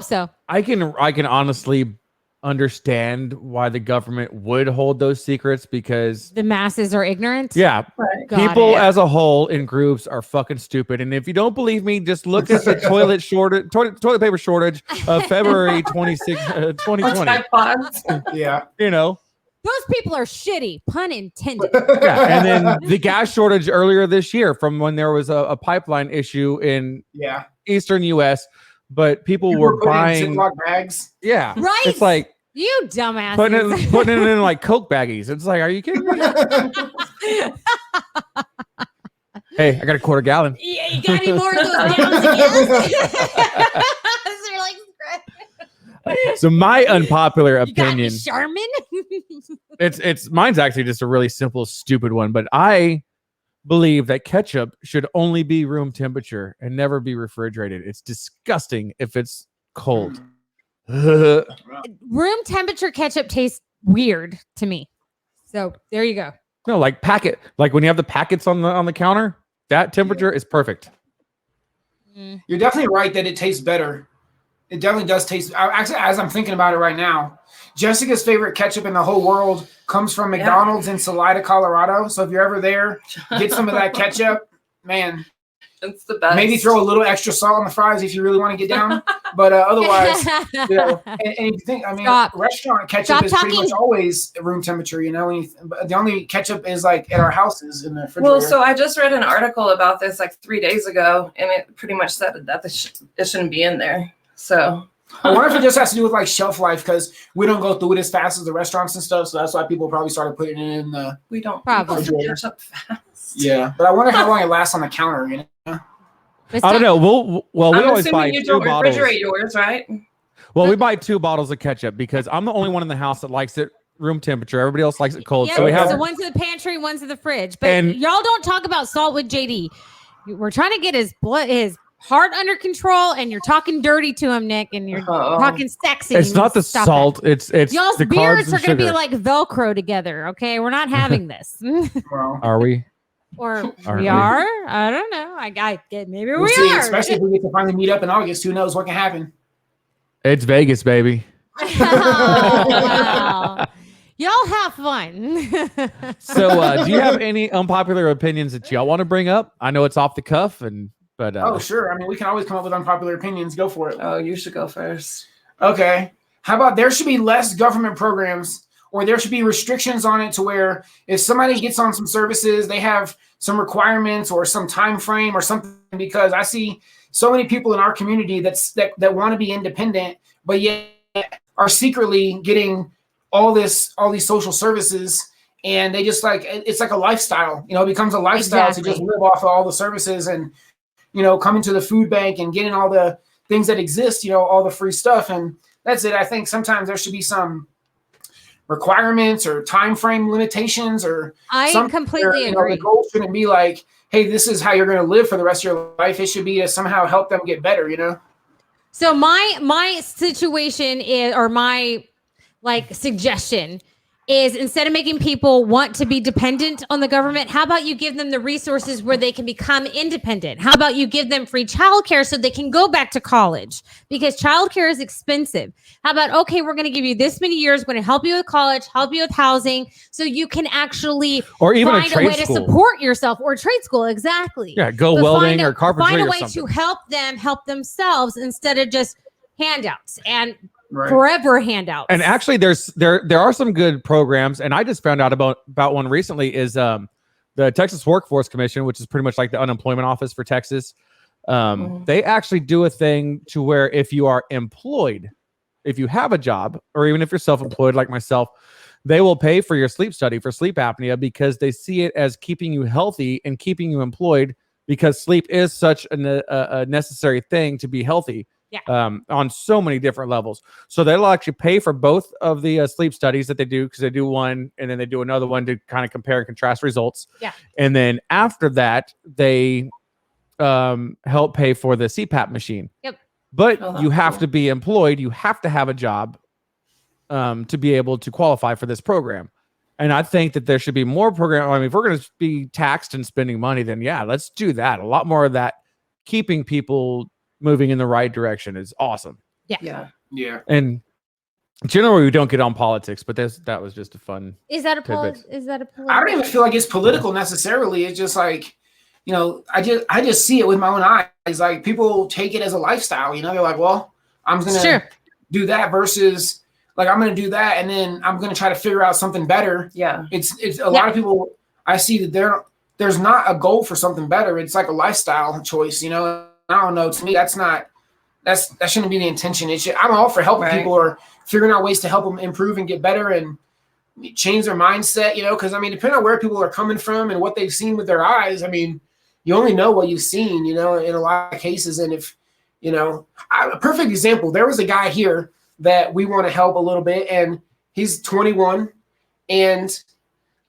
so. I can honestly understand why the government would hold those secrets, because the masses are ignorant. Yeah. Right. People as a whole in groups are fucking stupid. And if you don't believe me, just look at the toilet paper shortage of February 26, 2020. Yeah. Those people are shitty, pun intended. Yeah. And then the gas shortage earlier this year from when there was a pipeline issue in Eastern US, but people were buying Ziploc bags. Yeah. Right. It's like, you dumbasses. Putting it in like Coke baggies. It's like, are you kidding me? Hey, I got a quarter gallon. Yeah, you got any more of those gallons of gas? So my unpopular opinion. Charmin? it's mine's actually just a really simple, stupid one, but I believe that ketchup should only be room temperature and never be refrigerated. It's disgusting if it's cold. Room temperature ketchup tastes weird to me. So there you go. No, like packet, like when you have the packets on the counter, that temperature is perfect. You're definitely right that it tastes better. It definitely does taste. Actually, as I'm thinking about it right now, Jessica's favorite ketchup in the whole world comes from McDonald's in Salida, Colorado. So if you're ever there, get some of that ketchup, man. It's the best. Maybe throw a little extra salt on the fries if you really want to get down. But otherwise, and if you think, I mean, restaurant ketchup is pretty much always room temperature. The only ketchup is like at our houses in the refrigerator. Well, so I just read an article about this like 3 days ago, and it pretty much said that it shouldn't be in there. So I wonder if it just has to do with like shelf life because we don't go through it as fast as the restaurants and stuff. So that's why people probably started putting it in the. We don't ketchup fast. Yeah, but I wonder how long it lasts on the counter. I don't know. We always buy you 2 don't bottles. refrigerate yours, right? Well, we buy 2 bottles of ketchup because I'm the only one in the house that likes it room temperature. Everybody else likes it cold. Yeah, so we have one's in the pantry, one's in the fridge. But y'all don't talk about salt with JD. We're trying to get his heart under control, and you're talking dirty to him, Nick, and you're talking sexy. It's not the salt. It's y'all's the beards carbs are and going to be sugar. like Velcro together. Okay, we're not having this. Are we? Or we are? I don't know. I get maybe We'll we see, are. especially if we get to finally meet up in August. Who knows what can happen? It's Vegas, baby. Oh, wow. Y'all have fun. So, do you have any unpopular opinions that y'all want to bring up? I know it's off the cuff, but oh, sure. I mean, we can always come up with unpopular opinions. Go for it. Oh, you should go first. Okay. How about there should be less government programs, or there should be restrictions on it to where if somebody gets on some services, they have some requirements or some time frame or something. Because I see so many people in our community that want to be independent, but yet are secretly getting all these social services, and they just like it's like a lifestyle. It becomes a lifestyle to just live off of all the services and coming to the food bank and getting all the things that exist. All the free stuff, and that's it. I think sometimes there should be some requirements or time frame limitations, or I completely agree. The goal shouldn't be like, hey, this is how you're going to live for the rest of your life. It should be to somehow help them get better. So my situation is, or my suggestion is, instead of making people want to be dependent on the government, how about you give them the resources where they can become independent? How about you give them free childcare so they can go back to college? Because childcare is expensive. How about, okay, we're going to give you this many years, we're going to help you with college, help you with housing, so you can actually or even find a way to support yourself, or trade school, exactly. Yeah, go welding or carpentry or something. Find a way to help them help themselves instead of just handouts and forever handouts. And actually, there are some good programs, and I just found out about one recently. Is the Texas Workforce Commission, which is pretty much like the unemployment office for Texas. They actually do a thing to where if you are employed, if you have a job, or even if you're self-employed like myself, they will pay for your sleep study for sleep apnea because they see it as keeping you healthy and keeping you employed, because sleep is such a necessary thing to be healthy. Yeah. On so many different levels. So they'll actually pay for both of the sleep studies that they do, because they do one and then they do another one to kind of compare and contrast results. Yeah. And then after that, they help pay for the CPAP machine. Yep. But you have to be employed. You have to have a job to be able to qualify for this program. And I think that there should be more program. I mean, if we're going to be taxed and spending money, then yeah, let's do that. A lot more of that, keeping people moving in the right direction is awesome. Yeah. And generally, we don't get on politics, but that was just a fun. Is that a tidbit. political? I don't even feel like it's political necessarily. It's just like, I just see it with my own eyes. Like, people take it as a lifestyle. They're like, well, I'm gonna do that versus like I'm gonna do that, and then I'm gonna try to figure out something better. Yeah, it's a lot of people. I see that there's not a goal for something better. It's like a lifestyle choice. I don't know. To me, that shouldn't be the intention. I'm all for helping people or figuring out ways to help them improve and get better and change their mindset. Because depending on where people are coming from and what they've seen with their eyes, you only know what you've seen. In a lot of cases, and if a perfect example, there was a guy here that we want to help a little bit, and he's 21, and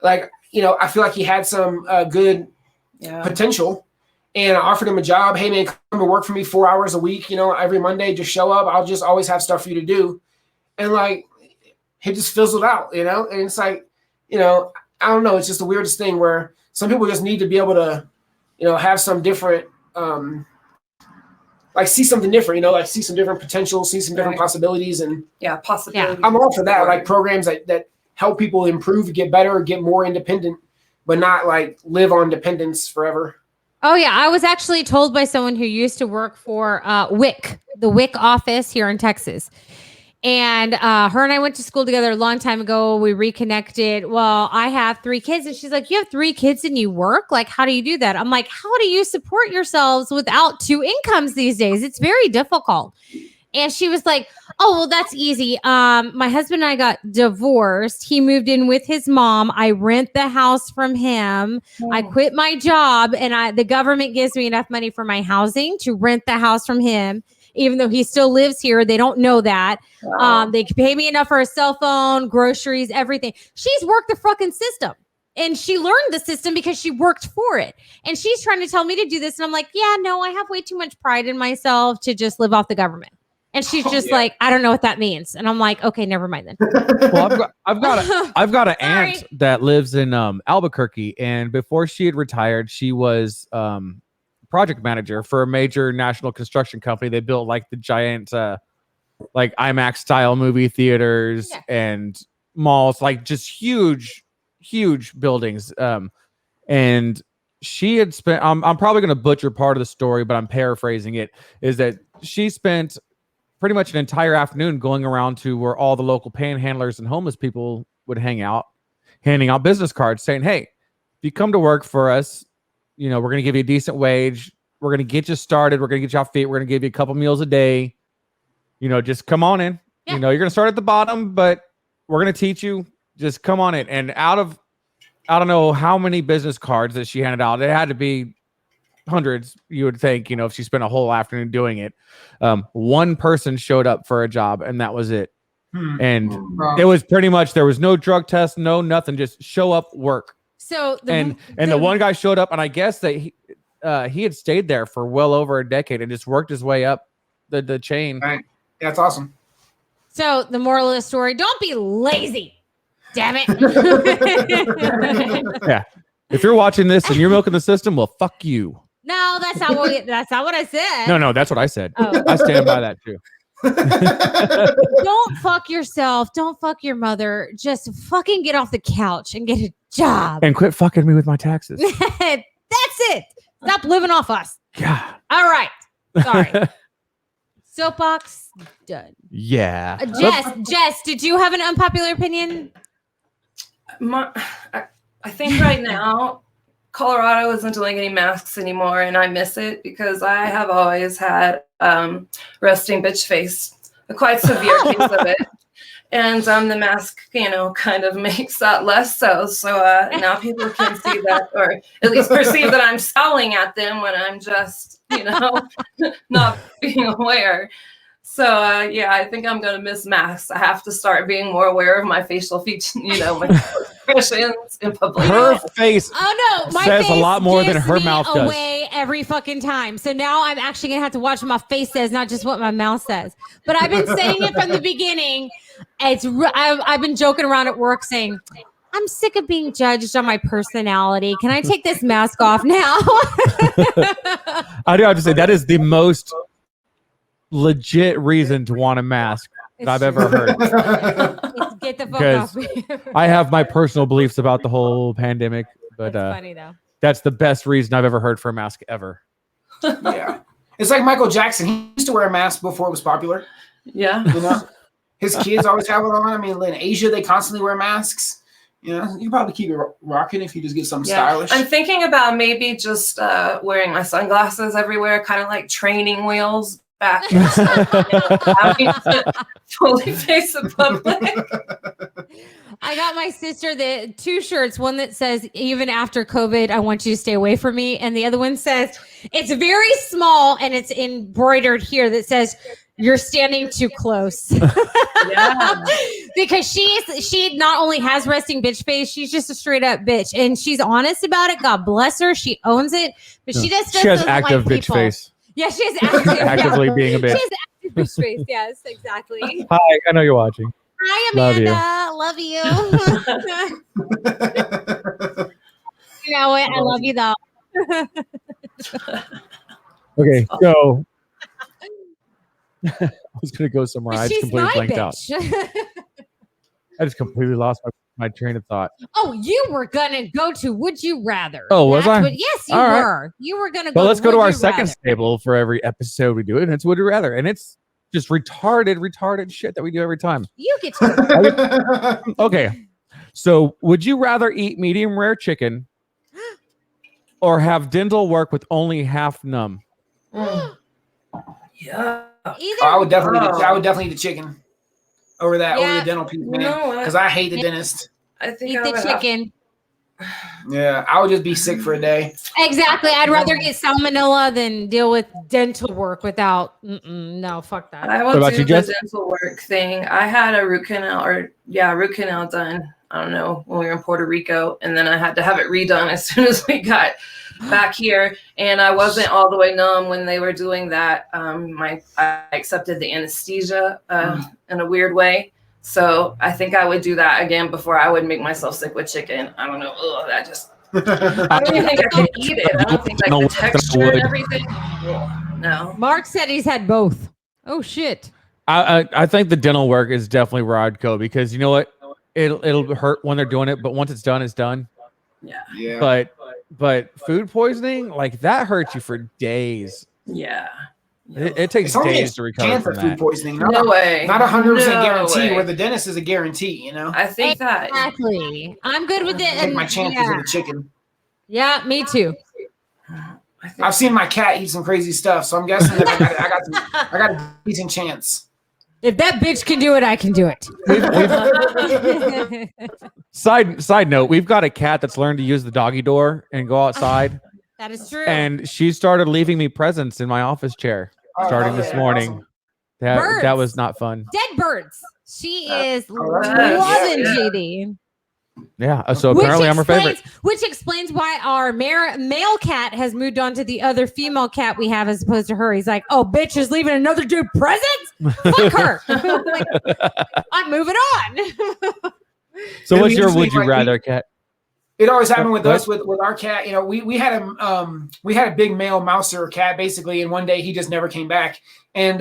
I feel like he had some good potential. And I offered him a job. Hey man, come to work for me 4 hours a week, every Monday, just show up. I'll just always have stuff for you to do. And like, it just fizzled out, and it's like, I don't know. It's just the weirdest thing where some people just need to be able to, have some different, like see something different, like see some different potential, see some different possibilities. And possibilities. I'm all for that. Like programs that help people improve, get better, get more independent, but not like live on dependence forever. Oh yeah. I was actually told by someone who used to work for WIC, the WIC office here in Texas. And her and I went to school together a long time ago. We reconnected. Well, I have 3 kids. And she's like, you have 3 kids and you work? Like, how do you do that? I'm like, how do you support yourselves without 2 incomes these days? It's very difficult. And she was like, oh, well, that's easy. My husband and I got divorced. He moved in with his mom. I rent the house from him. I quit my job and the government gives me enough money for my housing to rent the house from him. Even though he still lives here, they don't know that. Wow. They pay me enough for a cell phone, groceries, everything. She's worked the fucking system. And she learned the system because she worked for it. And she's trying to tell me to do this. And I'm like, yeah, no, I have way too much pride in myself to just live off the government. And she's just like, I don't know what that means. And I'm like, okay, never mind then. Well, I've got an aunt that lives in Albuquerque. And before she had retired, she was project manager for a major national construction company. They built like the giant like IMAX style movie theaters and malls, like just huge buildings. And she had spent I'm probably going to butcher part of the story, but I'm paraphrasing it, is that she spent pretty much an entire afternoon going around to where all the local panhandlers and homeless people would hang out, handing out business cards saying, hey, if you come to work for us, we're going to give you a decent wage. We're going to get you started. We're going to get you off feet. We're going to give you a couple meals a day. Just come on in. Yeah. You're going to start at the bottom, but we're going to teach you. Just come on in. And out of, I don't know how many business cards that she handed out, it had to be hundreds, you would think, if she spent a whole afternoon doing it. One person showed up for a job and that was it. And it was pretty much, there was no drug test, no nothing, just show up, work. So the one guy showed up, and I guess that he had stayed there for well over a decade and just worked his way up the chain. Right. Yeah, that's awesome. So the moral of the story: don't be lazy. Damn it. Yeah. If you're watching this and you're milking the system, well, fuck you. No, that's not what I said. No, that's what I said. Oh. I stand by that too. Don't fuck yourself. Don't fuck your mother. Just fucking get off the couch and get a job. And quit fucking me with my taxes. That's it. Stop living off us. God. All right. Sorry. Soapbox done. Yeah. Jess, did you have an unpopular opinion? I think right now Colorado isn't doing any masks anymore, and I miss it because I have always had resting bitch face, a quite severe case of it. And the mask, kind of makes that less so. So now people can see that, or at least perceive that I'm scowling at them when I'm just, not being aware. So, I think I'm going to miss masks. I have to start being more aware of my facial features, my expressions in public. Her face my says face a lot more than her me mouth does. Away every fucking time. So now I'm actually going to have to watch what my face says, not just what my mouth says. But I've been saying it from the beginning. I've been joking around at work saying, I'm sick of being judged on my personality. Can I take this mask off now? I do have to say, that is the most legit reason to want a mask that I've ever heard. Get the fuck off. I have my personal beliefs about the whole pandemic, but that's funny though. That's the best reason I've ever heard for a mask ever. Yeah. It's like Michael Jackson. He used to wear a mask before it was popular. Yeah. His kids always have it on. I mean, in Asia, they constantly wear masks. You probably keep it rocking if you just get something stylish. I'm thinking about maybe just wearing my sunglasses everywhere, kind of like training wheels back. Fully face the public. I got my sister the 2 shirts. One that says, even after COVID, I want you to stay away from me. And the other one says, it's very small and it's embroidered here that says, You're standing too close. Yeah. Because she not only has resting bitch face, she's just a straight up bitch, and she's honest about it. God bless her. She owns it, but she just She has doesn't active like bitch people. face. Yeah, she's active, Actively being a bitch. She has active bitch face. Yes, exactly. Hi, I know you're watching. Hi, Love you. Amanda. Love you. You know what? I love you though. Okay, so I was gonna go somewhere. I just She's completely my blanked out. bitch. I just completely lost my train of thought. Oh, you were gonna go to Would You Rather? Oh, was I? Yes, you All right. were. You were gonna go. Well, let's go to Would our You second Rather. staple for every episode we do it, and it's Would You Rather, and it's just retarded shit that we do every time. You get to. Okay, so would you rather eat medium rare chicken or have dental work with only half numb? Yeah. Either. I would definitely eat the chicken over the dental piece, man. You know what? Because I hate the dentist. I think Eat I the would chicken. Yeah, I would just be sick for a day. Exactly. I'd rather get salmonella than deal with dental work without. No, fuck that. I What will about do you, the Jess? dental work thing. I had a root canal done. I don't know, when we were in Puerto Rico, and then I had to have it redone as soon as we got back here. And I wasn't all the way numb when they were doing that. I accepted the anesthesia in a weird way. So I think I would do that again before I would make myself sick with chicken. I don't know. Ugh, that just. I don't even think I could eat it. I don't think like the texture and everything. No. Mark said he's had both. Oh shit. I think the dental work is definitely where I'd go because you know what? It'll hurt when they're doing it, but once it's done, it's done. Yeah. But food poisoning, like that hurts you for days. Yeah. It takes days to recover from food that. poisoning. No way. Not 100% No guarantee. way. Where the dentist is a guarantee, you know. I think that. Exactly. I'm good with it. Take my chances with the chicken. Yeah, me too. I've seen my cat eat some crazy stuff, so I'm guessing that I got a decent chance. If that bitch can do it, I can do it. Side note, we've got a cat that's learned to use the doggy door and go outside. That is true. And she started leaving me presents in my office chair starting this morning. Awesome. That was not fun. Dead birds. She is that's loving good. JD. Yeah. So apparently I'm her favorite. Which explains why our male cat has moved on to the other female cat we have as opposed to her. He's like, oh, bitch is leaving another dude presents? Fuck her. Like, I'm moving on. So It'd what's be your interesting, would you like, rather cat? It always happened with What? us with our cat. You know, we had a big male mouser cat basically, and one day he just never came back. And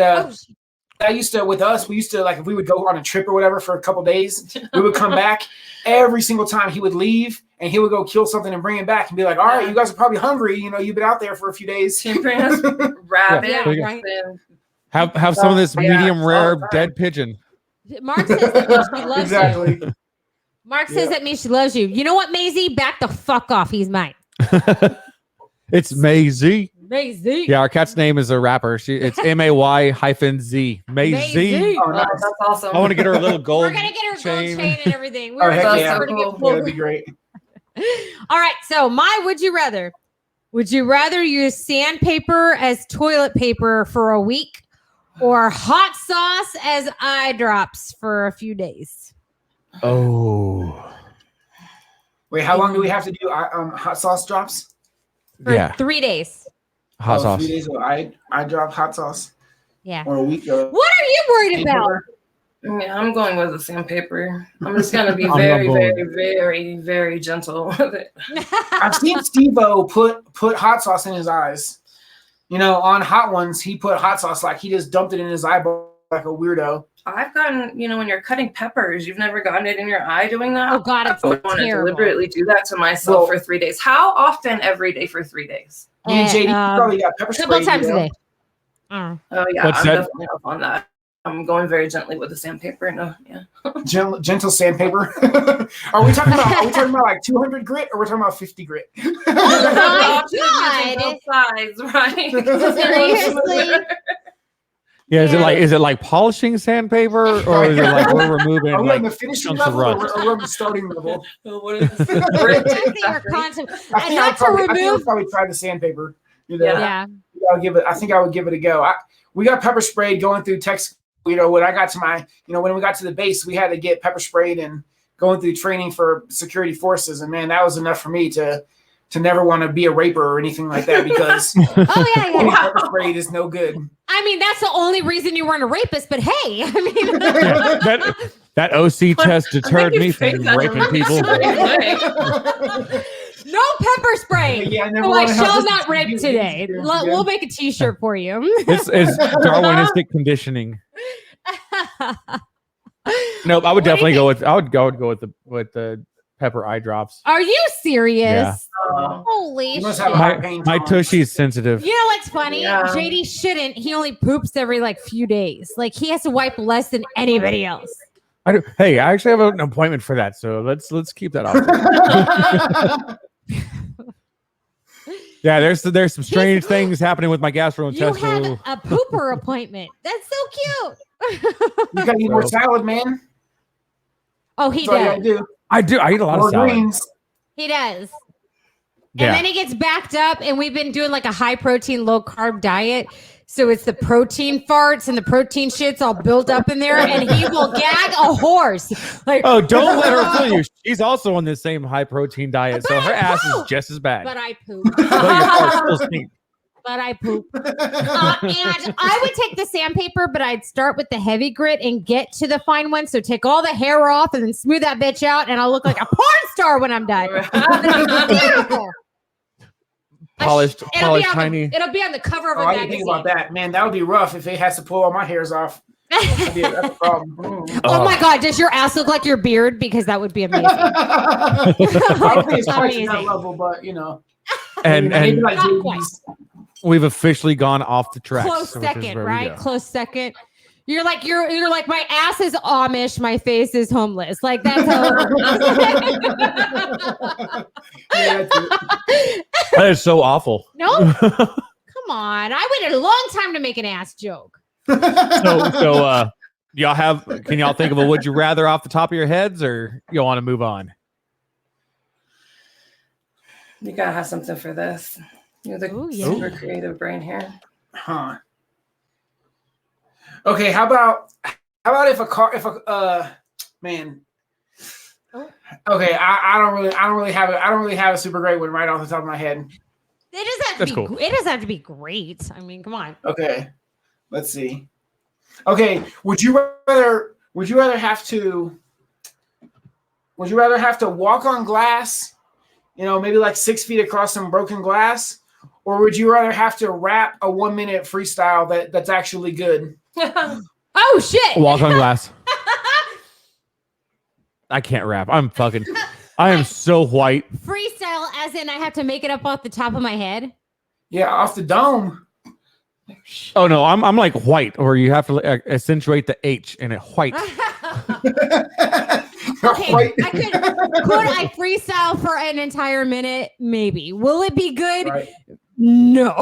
we used to like if we would go on a trip or whatever for a couple days, we would come back. Every single time he would leave and he would go kill something and bring it back and be like, all right, you guys are probably hungry. You know, you've been out there for a few days. Rabbit. Yeah, there you right. Have some of this medium rare all right. dead pigeon. Mark says that means she loves Exactly. you. Mark says that means she loves you. You know what, Maisie? Back the fuck off. He's mine. It's Maisie. Maisie. Yeah, our cat's name is a rapper. It's MAY-Z. Maisie. Oh, nice. That's awesome. I want to get her a little gold We're gonna get her a gold chain and everything. Oh, We're heck gonna yeah. get Cool. Yeah, that'd be great. All right, so my would you rather? Would you rather use sandpaper as toilet paper for a week or hot sauce as eye drops for a few days? Oh. Wait, how long do we have to do hot sauce drops? For Yeah. 3 days. Hot sauce. 3 days of I drop hot sauce Yeah. or a week. What are you worried about? Yeah, I'm going with the sandpaper. I'm just gonna be I'm very, not very, very, very gentle with it. I've seen Steve-O put hot sauce in his eyes. You know, on Hot Ones, he put hot sauce like he just dumped it in his eyeball like a weirdo. I've gotten, when you're cutting peppers, you've never gotten it in your eye doing that. Oh God, it's I would want to terrible. deliberately do that to myself for 3 days. How often every day for 3 days? Me and JD probably got pepper A spray. couple times you a know? day. Oh yeah, What's I'm that? definitely up on that. I'm going very gently with the sandpaper. No, yeah. Gentle sandpaper. Are we talking about like 200 grit or we're talking about 50 grit? Oh my God. Both sides, right? Seriously? Yeah, is it like polishing sandpaper or is it like we're removing Are we on the like finishing chunks of level rust? or we're on the starting level? What is I think you're constant. I think Not to I'll remove. probably try the sandpaper. Yeah. Yeah. I think I would give it a go. We got pepper sprayed going through Texas. When I got to when we got to the base, we had to get pepper sprayed and going through training for security forces. And man, that was enough for me to never want to be a raper or anything like that because pepper sprayed is no good. I mean, that's the only reason you weren't a rapist. But hey, I mean, that OC test deterred me from raping people. No pepper spray. Yeah, so I shall not rape today. We'll make a T-shirt for you. It's Darwinistic conditioning. Nope, I would definitely go with. I would go with the pepper eye drops. Are you serious? Yeah. Holy shit! My tushy's sensitive. You know what's funny? Yeah. JD shouldn't. He only poops every few days. Like he has to wipe less than anybody else. Hey, I actually have an appointment for that, so let's keep that off. Yeah, there's some strange things happening with my gastrointestinal. You had a pooper appointment. That's so cute. You gotta eat more salad, man. Oh, he That's all does. you I do. I eat a lot more of salad. greens. He does. Yeah. And then he gets backed up, and we've been doing a high protein, low carb diet. So it's the protein farts and the protein shits all built up in there, and he will gag a horse. Oh, don't let her fool you. She's also on the same high protein diet, so her ass is just as bad. But I poop. But your farts still stink. But I poop. And I would take the sandpaper, but I'd start with the heavy grit and get to the fine one. So take all the hair off and then smooth that bitch out, and I'll look like a porn star when I'm done. Beautiful. Polished, tiny. It'll be on the cover of a I didn't magazine. think about that, man. That would be rough if it has to pull all my hairs off. That's a problem. Oh my God! Does your ass look like your beard? Because that would be amazing. I don't think it's quite to that Amazing. level, but And maybe like Not quite. JD's. we've officially gone off the tracks. Close which is second, where we right? go. Close second. You're like my ass is Amish, my face is homeless. Like that's how. Yeah, that's it. That is so awful. No, come on! I waited a long time to make an ass joke. So can y'all think of a would you rather off the top of your heads, or you want to move on? You gotta have something for this. You're the Ooh, yeah. super creative brain here. Huh. Okay, how about if man. Okay, I don't really have a super great one right off the top of my head. It doesn't have to That's be. cool. It doesn't have to be great. I mean, come on. Okay, let's see. Okay, would you rather have to walk on glass, maybe like 6 feet across some broken glass, or would you rather have to rap a 1 minute freestyle that's actually good? Oh shit! Walk on glass. I can't rap. I am so white. Freestyle, as in I have to make it up off the top of my head. Yeah, off the dome. Oh no, I'm like white, or you have to accentuate the H in it. White. Okay, White. could I freestyle for an entire minute? Maybe. Will it be good? Right. No.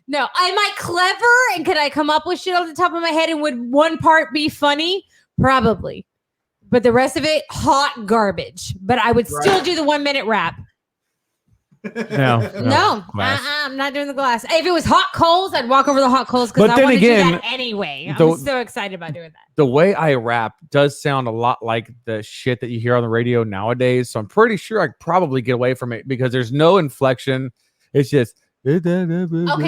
No. Am I clever? And could I come up with shit off the top of my head? And would one part be funny? Probably. But the rest of it, hot garbage. But I would still do the 1 minute rap. No. I'm not doing the glass. If it was hot coals, I'd walk over the hot coals because But I then want to do again, that anyway. the- I'm so excited about doing that. The way I rap does sound a lot like the shit that you hear on the radio nowadays. So I'm pretty sure I could probably get away from it because there's no inflection. It's just. Okay,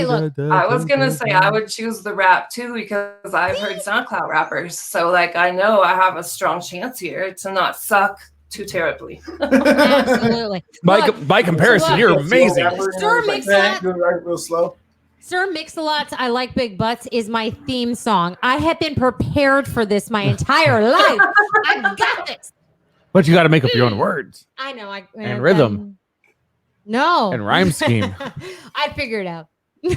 look. I was gonna say I would choose the rap too because I've heard SoundCloud rappers, so I know I have a strong chance here to not suck too terribly. Absolutely. By comparison, look, you're amazing. Stir Mix-a-Lot. Go right real slow. Sir Mix-a-Lot's I Like Big Butts is my theme song. I have been prepared for this my entire life. I got this. But you got to make up your own words I know. and rhythm No. and rhyme scheme. I'd figure it out. Or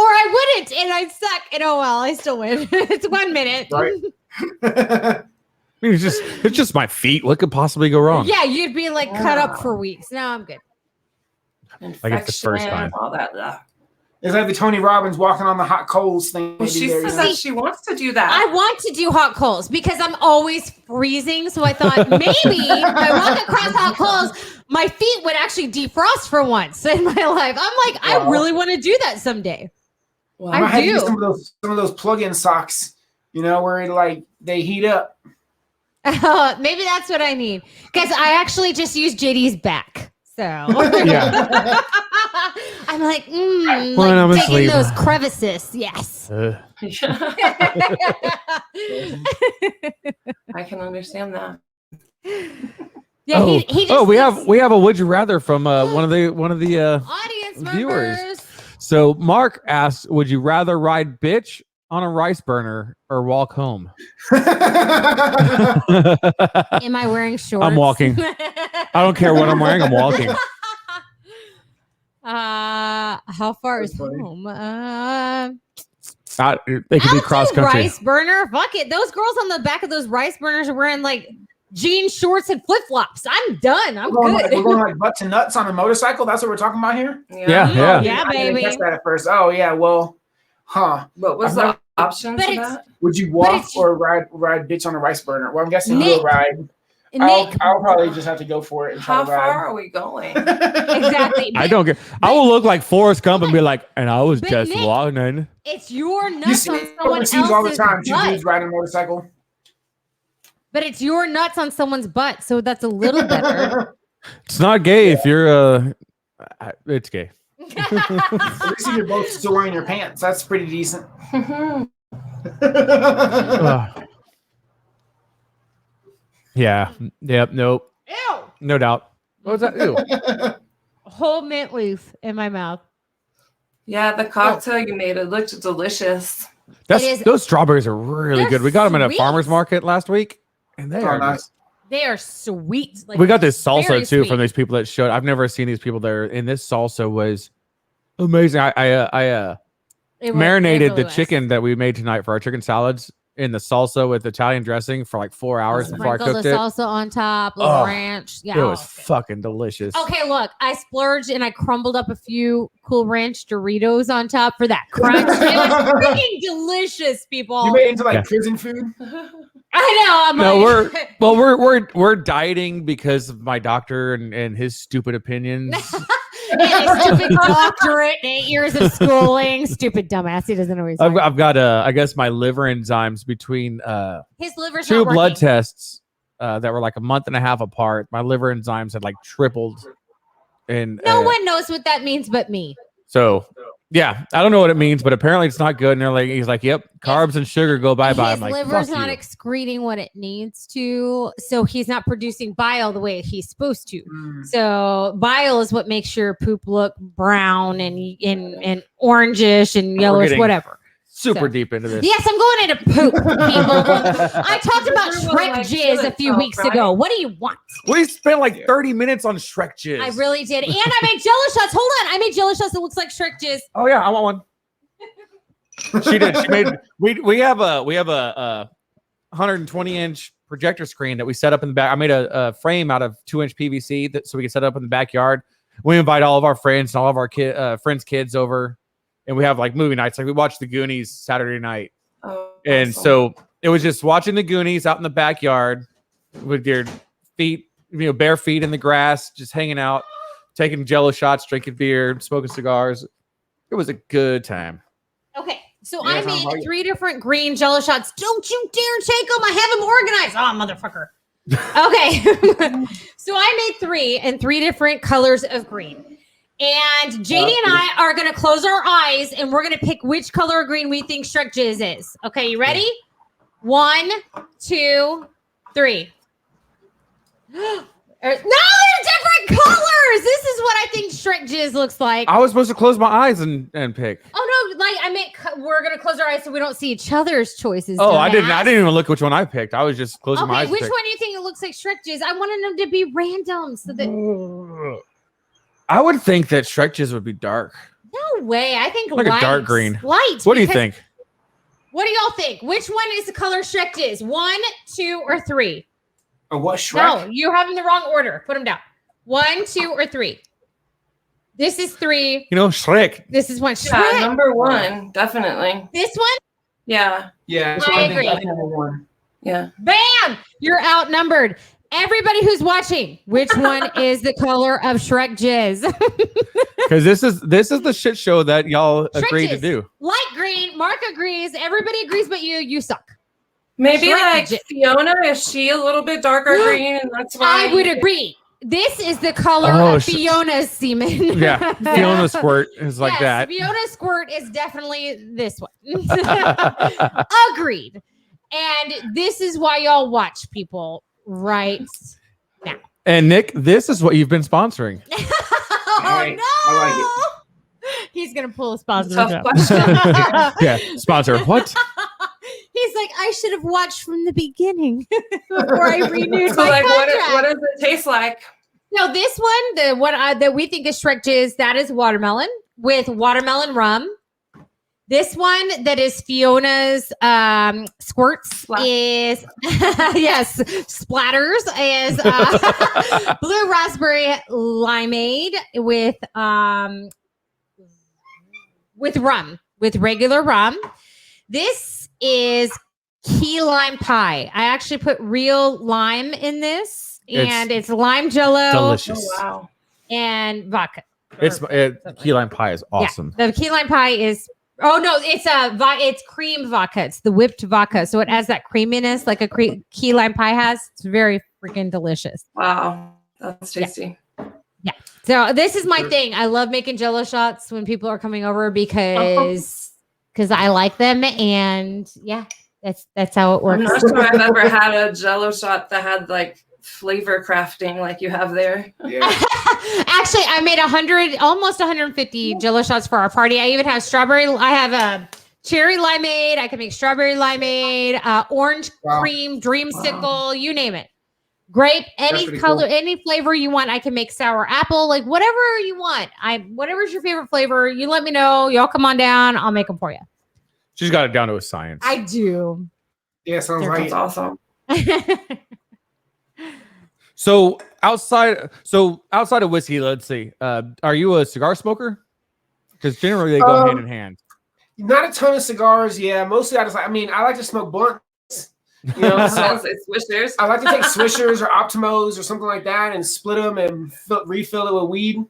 I wouldn't, and I'd suck. And oh well, I still win. It's 1 minute. Right. I mean, it's just my feet. What could possibly go wrong? Yeah, you'd be cut up for weeks. No, I'm good. Like it's the first Infection, time. all that. It's like the Tony Robbins walking on the hot coals thing. Well, she says that she wants to do that. I want to do hot coals because I'm always freezing. So I thought maybe if I walk across hot coals, my feet would actually defrost for once in my life. I'm like, I really want to do that someday. Well, I do. Some of those plug-in socks, where they heat up. Maybe that's what I need because I actually just use JD's back. So yeah, I'm like, digging those crevices. Yes. I can understand that. Yeah, he just we have a would you rather from one of the audience viewers. members. So Mark asks, would you rather ride bitch on a rice burner or walk home? Am I wearing shorts? I'm walking. I don't care what I'm wearing. I'm walking. How far is home? They could be cross country. Rice burner. Fuck it. Those girls on the back of those rice burners are wearing like jean shorts and flip flops. I'm done. I'm good. We're going like butt to nuts on a motorcycle. That's what we're talking about here. Yeah, yeah, I didn't baby. catch that at first. Oh yeah, well, What was the option for that? Would you walk or ride bitch on a rice burner? Well, I'm guessing you'll ride. Nick, I'll probably just have to go for it. And try How to ride. far are we going? exactly. I don't care. I will look like Forrest Gump and be like, and I was just Nick, walking. It's your You nuts see on it someone overseas all the else's time. Two butt. dudes riding a motorcycle. But it's your nuts on someone's butt, so that's a little better. It's not gay if you're it's gay. At least if you're both still wearing your pants. That's pretty decent. Yeah. Yep. Nope. Ew. No doubt. What was that? Ew. Whole mint leaf in my mouth. Yeah, the cocktail you made, it looked delicious. Those strawberries are really good. We got them at a sweet. farmer's market last week, and they are nice. They are sweet. Like, we got this salsa very too sweet. from these people that showed. I've never seen these people there, and this salsa was amazing. I marinated the chicken that we made tonight for our chicken salads in the salsa with Italian dressing for like 4 hours before I Sprinkle cooked the it. salsa on top, little ranch. Yeah, It was fucking delicious. Okay, look, I splurged and I crumbled up a few Cool Ranch Doritos on top for that crunch. It was freaking delicious, people. You made it into like prison food. I know. We're dieting because of my doctor and his stupid opinions. And his stupid doctorate, 8 years of schooling, stupid dumbass. He doesn't know what he's talking. I've got I guess my liver enzymes between his liver's two not blood working. tests that were like a month and a half apart. My liver enzymes had like tripled. And No one knows what that means but me. So yeah, I don't know what it means, but apparently it's not good. And he's like, yep, carbs and sugar go bye-bye. His I'm like, liver's fuck not you. excreting what it needs to, so he's not producing bile the way he's supposed to. So bile is what makes your poop look brown and orangish and yellowish, whatever. Super deep into this. Yes, I'm going into poop, people. I talked about Shrek jizz a few weeks ago. What do you want? We spent like 30 minutes on Shrek jizz. I really did. And I made jello shots. Hold on. I made jello shots that looks like Shrek jizz. Oh yeah, I want one. She did. She made. We have a 120-inch projector screen that we set up in the back. I made a frame out of 2-inch PVC so we can set up in the backyard. We invite all of our friends and all of our friends' kids over, and we have like movie nights. Like we watch The Goonies Saturday night, and awesome. so it was just watching The Goonies out in the backyard with your feet, bare feet in the grass, just hanging out, taking jello shots, drinking beer, smoking cigars. It was a good time. Okay, so I made 3 different green jello shots. Don't you dare take them. I have them organized. Oh, motherfucker. Okay. So I made 3 in 3 different colors of green. And JD and I are going to close our eyes and we're going to pick which color of green we think Shrek jizz is. Okay, you ready? 1, 2, 3. No, they're different colors. This is what I think Shrek jizz looks like. I was supposed to close my eyes and pick. Oh no, like I meant we're gonna close our eyes so we don't see each other's choices. Oh, I didn't even look which one I picked. I was just closing my eyes. Which one do you think it looks like Shrek jizz? I wanted them to be random so that I would think that Shrek jizz would be dark. no way. I think Like a dark green. Light. What do you think? What do y'all think? Which one is the color Shrek jizz? 1, 2, or 3? Or what Shrek? No, you have them in the wrong order. Put them down. 1, 2, or 3. This is 3. You know, Shrek. This is 1. Yeah, Shrek. number 1, definitely. This one? Yeah. Yeah, I agree. Number 1. Yeah. Bam! You're outnumbered. Everybody who's watching, which one is the color of Shrek jizz? Because this is the shit show that y'all agreed to jizz. do. Light green. Mark agrees. Everybody agrees, but you suck. Maybe Shrek like jizz. Fiona, is she a little bit darker green? And that's why I would agree. This is the color of Fiona's semen. Yeah, Fiona Squirt is like that. Fiona Squirt is definitely this one. Agreed. And this is why y'all watch people right now. And Nick, this is what you've been sponsoring. Oh Right. no! I He's gonna pull a sponsor. tough question. Yeah, sponsor. What? He's like, I should have watched from the beginning before I renewed So my like, contract. what does it taste like? No, this one, the one that we think is Shrek jizz, that is watermelon with watermelon rum. This one that is Fiona's squirts is yes, splatters is blue raspberry limeade with rum, with regular rum. This is key lime pie. I actually put real lime in this, and it's lime jello, Delicious. Oh, wow. and vodka. Key lime pie is awesome. Yeah, the key lime pie is. Oh no, it's cream vodka. It's the whipped vodka, so it has that creaminess like a key lime pie has. It's very freaking delicious. Wow. That's tasty. Yeah. So this is my thing. I love making Jello shots when people are coming over because I like them, and yeah, that's how it works. I'm not sure I've ever had a Jello shot that had like flavor crafting like you have there. Yeah. Actually, I made almost 150 Jello shots for our party. I even have strawberry. I have a cherry limeade. I can make strawberry limeade, orange cream, dreamsicle, you name it. Grape, any color, any flavor you want. I can make sour apple, like whatever you want. Whatever's your favorite flavor, you let me know. Y'all come on down. I'll make them for you. She's got it down to a science. I do. Yeah, sounds like That's awesome. So outside of whiskey, let's see. Are you a cigar smoker? Because generally they go hand in hand. Not a ton of cigars. Yeah, mostly I like to smoke blunts. You know, so It's Swishers. I like to take Swishers or Optimos or something like that and split them and refill it with weed,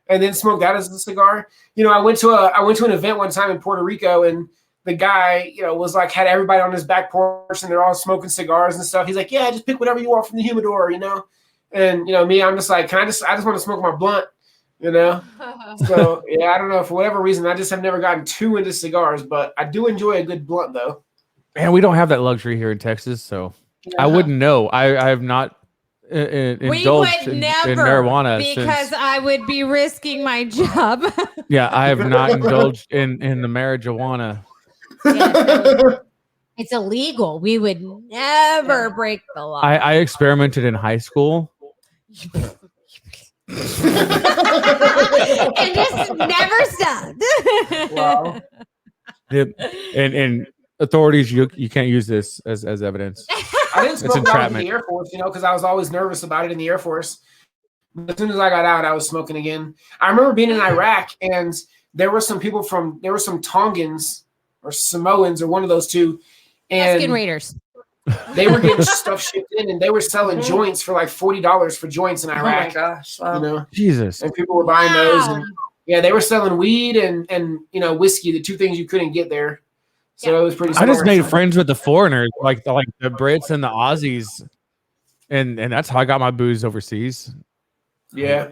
and then smoke that as a cigar. You know, I went to an event one time in Puerto Rico, and the guy, you know, was like had everybody on his back porch and they're all smoking cigars and stuff. He's like, "Yeah, just pick whatever you want from the humidor," you know. And you know, me, I'm just like, I just want to smoke my blunt, you know. So yeah, I don't know, for whatever reason, I just have never gotten too into cigars, but I do enjoy a good blunt though. Man, we don't have that luxury here in Texas, so I wouldn't know. I have not indulged in marijuana because I would be risking my job. Yeah, I have not indulged in the marijuana. Yeah, it's illegal. We would never break the law. I experimented in high school. And just never stopped. Wow. And authorities, you can't use this as evidence. I didn't smoke when I was in entrapment. the Air Force, you know, because I was always nervous about it in the Air Force. But as soon as I got out, I was smoking again. I remember being in Iraq, and there were some Tongans or Samoans or one of those two. And Skin Raiders. they were getting stuff shipped in, and they were selling joints for like $40 for joints in Oh my Iraq. gosh. Wow. You know, Jesus. and people were buying those, and yeah, they were selling weed and you know, whiskey, the two things you couldn't get there. So it was pretty. I just smart. made friends with the foreigners, like the Brits and the Aussies, and that's how I got my booze overseas. Yeah,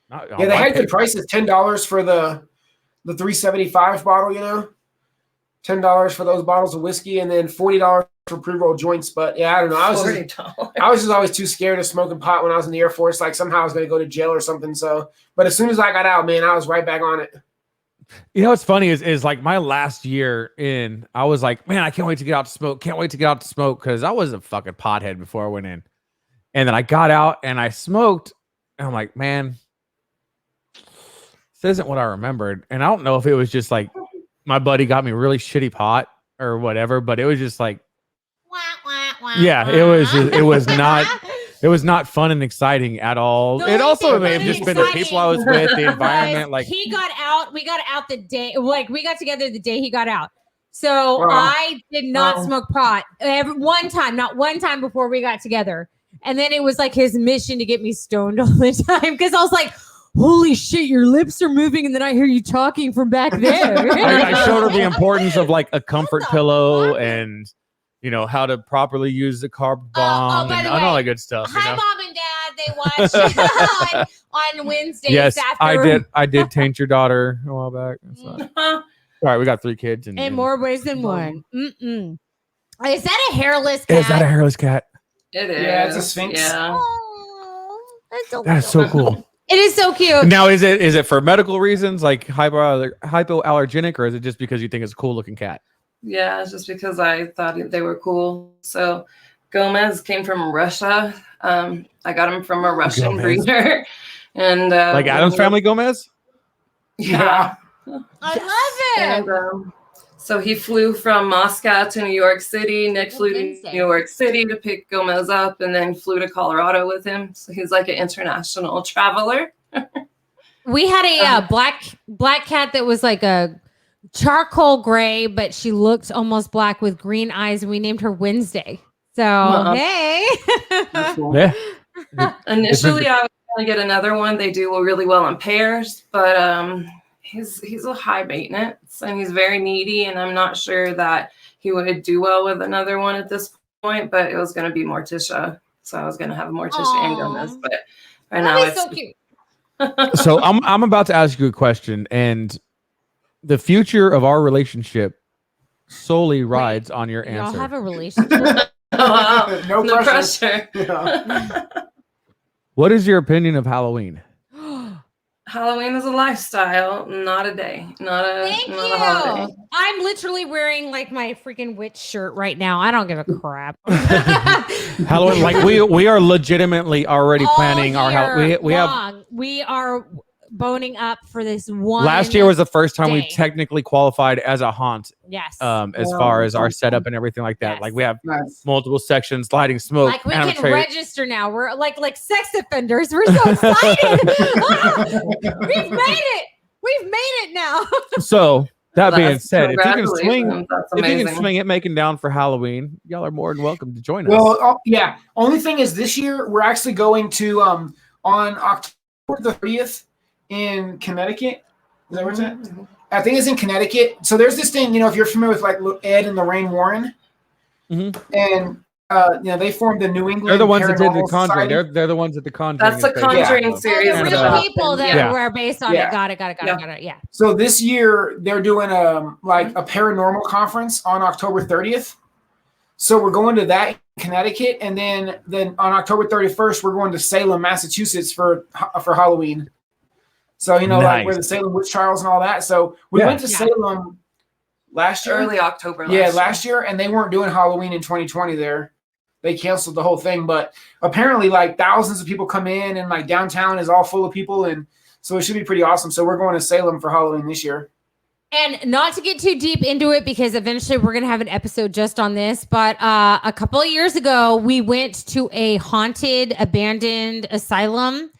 Not- yeah, they had good prices. $10 for the 375 bottle, you know, $10 for those bottles of whiskey, and then $40 for pre-roll joints. But yeah, I don't know. I was just always too scared of smoking pot when I was in the Air Force. Like somehow I was going to go to jail or something. So, but as soon as I got out, man, I was right back on it. You know what's funny is like my last year in, I was like, man, I can't wait to get out to smoke. Can't wait to get out to smoke, because I was a fucking pothead before I went in. And then I got out and I smoked, and I'm like, man, this isn't what I remembered. And I don't know if it was just like my buddy got me really shitty pot or whatever, but it was just like, yeah, it was It was not fun and exciting at all. The It only also thing may fun have and just been the people I was with, the environment. Like he got out. We got out the day, like we got together the day he got out. So Wow. I did not Wow. smoke pot not one time before we got together. And then it was like his mission to get me stoned all the time because I was like, holy shit, your lips are moving. And then I hear you talking from back there. I showed her the importance of like a comfort pillow and, you know, how to properly use the carb bomb by and the all way, that good stuff. You Hi, know? Mom and Dad. They watched on Wednesdays. Yes, after I did taint your daughter a while back. All right, we got 3 kids. in more ways than one. Mm-mm. Is that a hairless cat? Is that a hairless cat? It is. Yeah, it's a sphinx. Yeah. Oh, that's so That is so cool. It is so cute. Now, is it for medical reasons, like hypoallergenic, or is it just because you think it's a cool looking cat? Yeah, it's just because I thought they were cool. So Gomez came from Russia. I got him from a Russian Gomez. breeder. And Like Adam's Family Gomez? Yeah. I love it. And so he flew from Moscow to New York City. Nick flew to Wednesday. New York City to pick Gomez up and then flew to Colorado with him. So he's like an international traveler. We had a black cat that was like a charcoal gray, but she looked almost black with green eyes, and we named her Wednesday. So hey, That's cool. Yeah. Initially, I was going to get another one. They do really well in pairs, but he's a high maintenance and he's very needy, and I'm not sure that he would do well with another one at this point. But it was going to be Morticia, so I was going to have Morticia and Gomez. But right now, that'd be it's so cute. So I'm about to ask you a question, and the future of our relationship solely rides on your Y'all answer. have a relationship. No no pressure. pressure. Yeah. What is your opinion of Halloween? Halloween is a lifestyle, not a day, not a Thank not a holiday. you. I'm literally wearing like my freaking witch shirt right now. I don't give a crap. Halloween, like we are legitimately already planning our We are boning up for this one. last year was the first time we day. technically qualified as a haunt, Yes. as Wow. far as our setup and everything like that. Yes. Like we have Nice. multiple sections, lighting, smoke, Like we can animatronic. register now. We're like sex offenders. We're so excited. We've made it. We've made it now. So that being That's- said, if you can swing, congratulations, that's if you amazing. can swing it, making down for Halloween, y'all are more than welcome to join us. Well, yeah. Only thing is, this year we're actually going to on October the 30th in Connecticut. Is that where it's at? I think it's in Connecticut. So there's this thing, if you're familiar with like Ed and Lorraine Warren, Mhm. and they formed the New England. They're the ones that did the Paranormal Conjuring. Society. They're the ones that the Conjuring. That's the is based on. Conjuring Yeah. series. The And real about- people that Yeah. were based on Yeah. it. Got it. Yeah. So this year they're doing like a paranormal conference on October 30th. So we're going to that in Connecticut, and then on October 31st we're going to Salem, Massachusetts for Halloween. So like Nice. where the Salem witch trials and all that. So we Yeah. went to Salem last year. Early October. Last year, and they weren't doing Halloween in 2020 there. They canceled the whole thing, but apparently like thousands of people come in, and like downtown is all full of people, and so it should be pretty awesome. So we're going to Salem for Halloween this year. And not to get too deep into it, because eventually we're going to have an episode just on this. But a couple of years ago, we went to a haunted, abandoned asylum.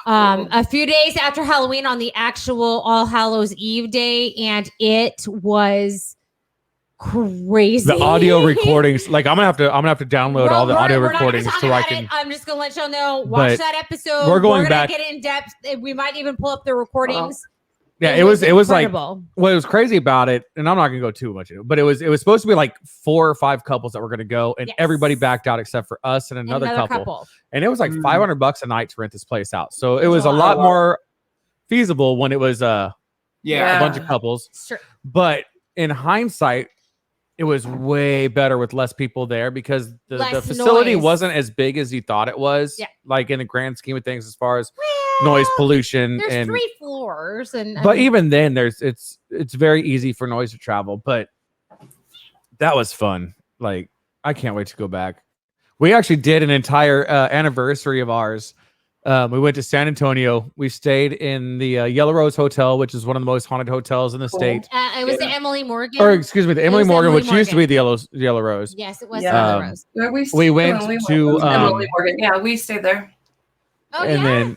A few days after Halloween on the actual All Hallows Eve day, and it was crazy. The audio recordings, like I'm gonna have to download all the audio we're not gonna recordings talk so I about can. it. I'm just gonna let y'all know. Watch But that episode. we're going gonna back- get in depth. We might even pull up the recordings. Yeah, it was like incredible. what was crazy about it, and I'm not gonna go too much into it, but it was supposed to be like 4 or 5 couples that were gonna go, and Yes. everybody backed out except for us and another couple. And it was like Mm. $500 a night to rent this place out. So it That's was a a lot lot. more feasible when it was a Yeah. bunch of couples. Sure. But in hindsight, it was way better with less people there because the Less facility noise. wasn't as big as you thought it was. Yeah. Like in the grand scheme of things, as far as Well, noise pollution There's and 3 floors, and but even then it's very easy for noise to travel. But that was fun. Like I can't wait to go back. We actually did an entire anniversary of ours We went to San Antonio. We stayed in the Yellow Rose Hotel, which is one of the most haunted hotels in the state. It was the Emily Morgan. Or excuse me, the Emily was Morgan, Emily which used to be the Yellow Rose. Yes, it was Yeah. the Yellow Rose. Where We went to Emily Morgan. Yeah, we stayed there. Oh, and then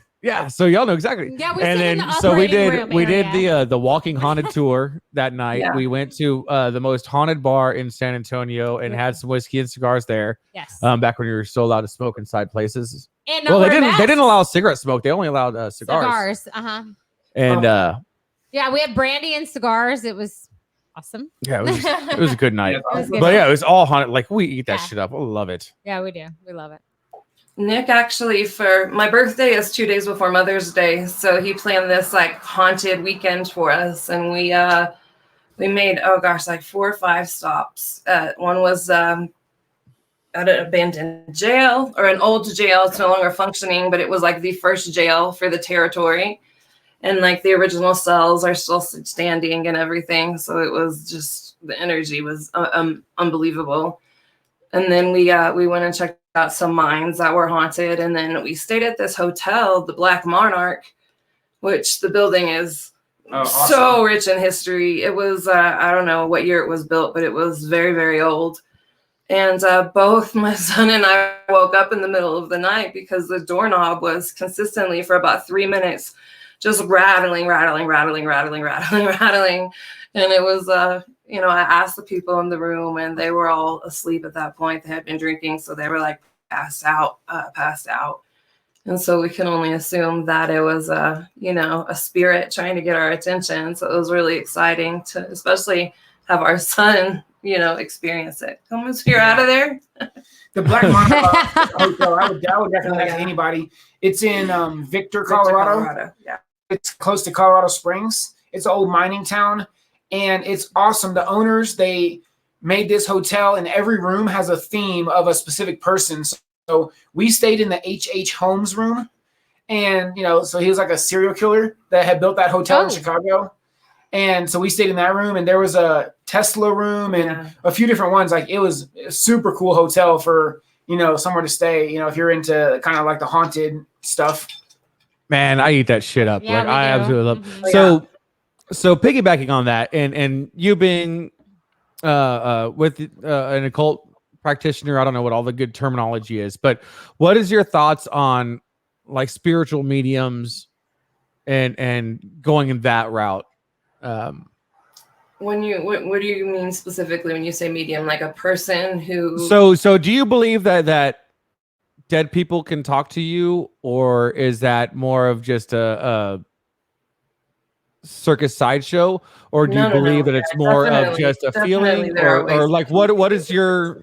so y'all know exactly. Yeah, we and stayed in then the so we operating did room we did area. the walking haunted tour that night. Yeah. We went to the most haunted bar in San Antonio and had some whiskey and cigars there. Yes. Back when you were still allowed to smoke inside places. And Well, not they wear didn't masks. allow cigarette smoke. They only allowed cigars. Cigars. Uh-huh. And Yeah, we had brandy and cigars. It was awesome. yeah, it was a good night. It was good. But yeah, it was all haunted. Like we eat that Yeah. shit up. I love it. Yeah, we do. We love it. Nick actually, for my birthday is 2 days before Mother's Day, so he planned this like haunted weekend for us, and we made like 4 or 5 stops. One was at an abandoned jail, or an old jail. It's no longer functioning, but it was like the first jail for the territory, and like the original cells are still standing and everything. So it was just, the energy was unbelievable. And then we went and checked out some mines that were haunted, and then we stayed at this hotel, the Black Monarch, which the building is awesome. so rich in history. It was I don't know what year it was built, but it was very, very old. And both my son and I woke up in the middle of the night because the doorknob was consistently for about 3 minutes just rattling. And it was, I asked the people in the room, and they were all asleep at that point. They had been drinking, so they were like passed out. And so we can only assume that it was a spirit trying to get our attention. So it was really exciting to especially have our son, experience it. Come on, you're out of there. The Black Monarch Hotel, I would definitely recommend anybody. It's in Victor, Colorado. Yeah. It's close to Colorado Springs. It's an old mining town, and it's awesome. The owners, they made this hotel, and every room has a theme of a specific person. So we stayed in the H.H. Holmes room, and so he was like a serial killer that had built that hotel in Chicago. And so we stayed in that room, and there was a Tesla room and a few different ones. Like, it was a super cool hotel for, somewhere to stay, if you're into kind of like the haunted stuff. Man, I eat that shit up. Yeah, like I absolutely love. Mm-hmm. So piggybacking on that, and you being with an occult practitioner, I don't know what all the good terminology is, but what is your thoughts on like spiritual mediums and going in that route? What do you mean specifically when you say medium? Like a person who? So do you believe that dead people can talk to you, or is that more of just a circus sideshow, or do you believe that it's more of just a feeling, or like what is your?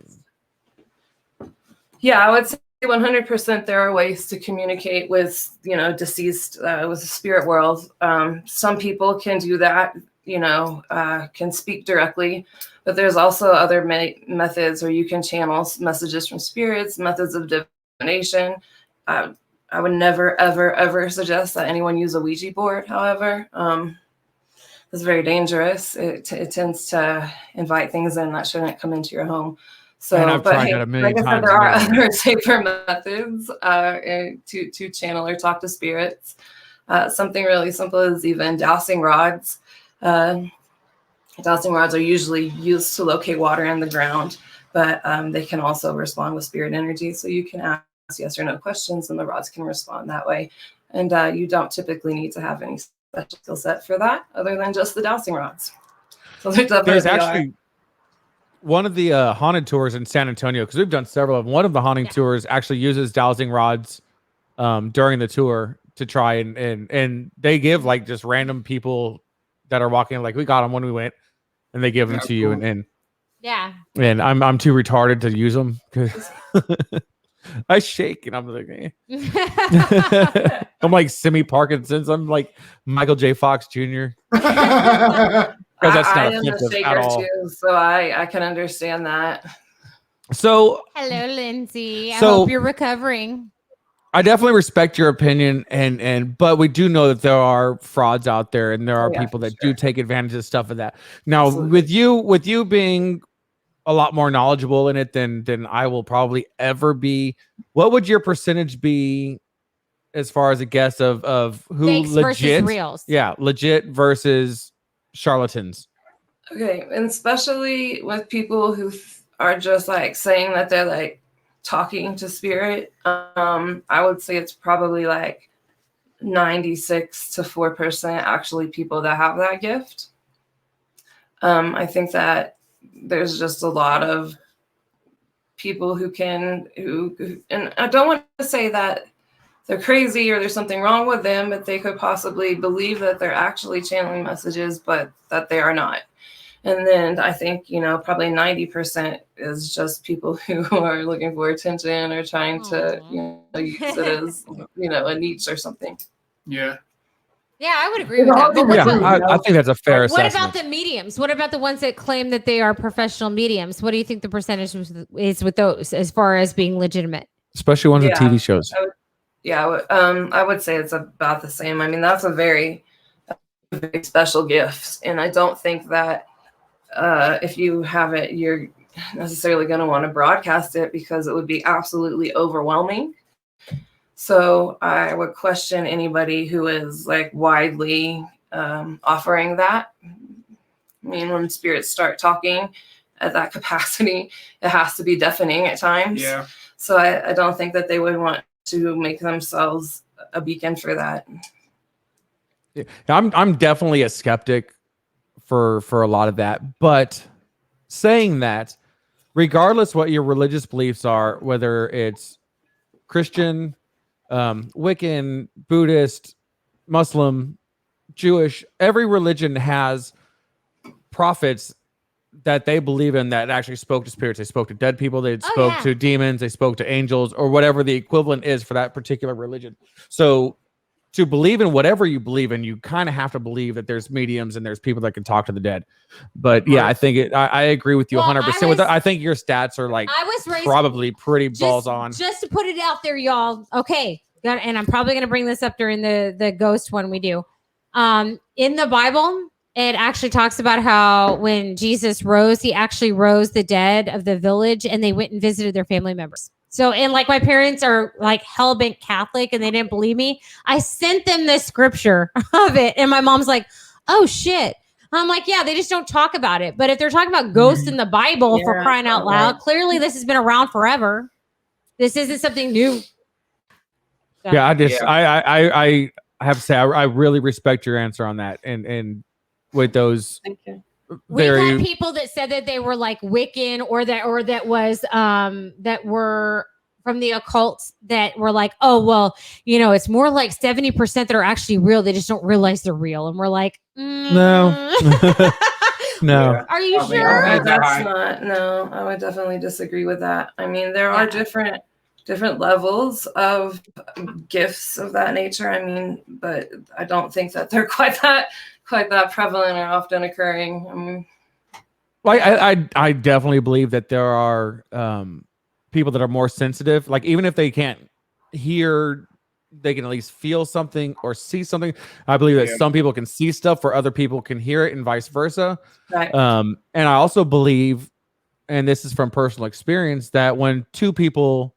Yeah, I would say 100% there are ways to communicate with deceased, with the spirit world. Some people can do that, can speak directly, but there's also other methods where you can channel messages from spirits, methods of divination. I would never, ever, ever suggest that anyone use a Ouija board, however. It's very dangerous. It tends to invite things in that shouldn't come into your home. So, but hey, like I said, there are other safer methods to channel or talk to spirits. Something really simple is even dowsing rods. Dowsing rods are usually used to locate water in the ground, but they can also respond with spirit energy. So you can ask yes or no questions, and the rods can respond that way. And you don't typically need to have any special skill set for that, other than just the dowsing rods. So there's actually one of the haunted tours in San Antonio, because we've done several of them. One of the haunting tours actually uses dowsing rods during the tour to try and they give like just random people that are walking, like we got them when we went, and they give them to you, and I'm too retarded to use them because I shake and I'm like, I'm like Simi Parkinson's. I'm like Michael J. Fox Jr. Because that's not offensive at all. Too, so I can understand that. So hello, Lindsay. I hope you're recovering. I definitely respect your opinion, but we do know that there are frauds out there, and there are people that do take advantage of stuff of that. Now, with you being a lot more knowledgeable in it than I will probably ever be, what would your percentage be as far as a guess of who Fakes versus legit, reals. yeah, legit versus charlatans. Okay, and especially with people who are just like saying that they're like talking to spirit, I would say it's probably like 96 to 4% actually people that have that gift. I think that there's just a lot of people who and I don't want to say that they're crazy or there's something wrong with them, but they could possibly believe that they're actually channeling messages, but that they are not. And then I think, probably 90% is just people who are looking for attention or trying to, use it as, a niche or something. Yeah. Yeah, I would agree with that. But I think that's a fair assessment. What about the mediums? What about the ones that claim that they are professional mediums? What do you think the percentage is with those as far as being legitimate? Especially ones with TV shows. I would say it's about the same. I mean, that's a very special gift. And I don't think that if you have it, you're necessarily going to want to broadcast it because it would be absolutely overwhelming. So I would question anybody who is like widely offering that. I mean, when spirits start talking at that capacity, it has to be deafening at times. Yeah. So I don't think that they would want to make themselves a beacon for that. Yeah. I'm definitely a skeptic for a lot of that. But saying that, regardless what your religious beliefs are, whether it's Christian, Wiccan, Buddhist, Muslim, Jewish, every religion has prophets that they believe in that actually spoke to spirits. They spoke to dead people. They spoke to demons. They spoke to angels, or whatever the equivalent is for that particular religion. So to believe in whatever you believe in, you kind of have to believe that there's mediums and there's people that can talk to the dead. But yeah, I think I agree with you 100% with that. I think your stats are like probably pretty balls on. Just to put it out there, y'all. Okay. And I'm probably going to bring this up during the ghost one we do. In the Bible, it actually talks about how when Jesus rose, he actually rose the dead of the village and they went and visited their family members. So, and like my parents are like hell-bent Catholic and they didn't believe me. I sent them the scripture of it. And my mom's like, oh shit. I'm like, yeah, they just don't talk about it. But if they're talking about ghosts in the Bible for crying out loud, clearly this has been around forever. This isn't something new. So. Yeah, I have to say, I really respect your answer on that. And with those, thank you. We've had people that said that they were like Wiccan or that was that were from the occult that were like, oh well, it's more like 70% that are actually real. They just don't realize they're real. And we're like, no. No. Are you sure? That's not. No, I would definitely disagree with that. I mean, there are different levels of gifts of that nature. I mean, but I don't think that they're quite that prevalent or often occurring. I mean, well, I definitely believe that there are people that are more sensitive. Like even if they can't hear, they can at least feel something or see something. I believe that some people can see stuff where other people can hear it and vice versa. Right. And I also believe, and this is from personal experience, that when two people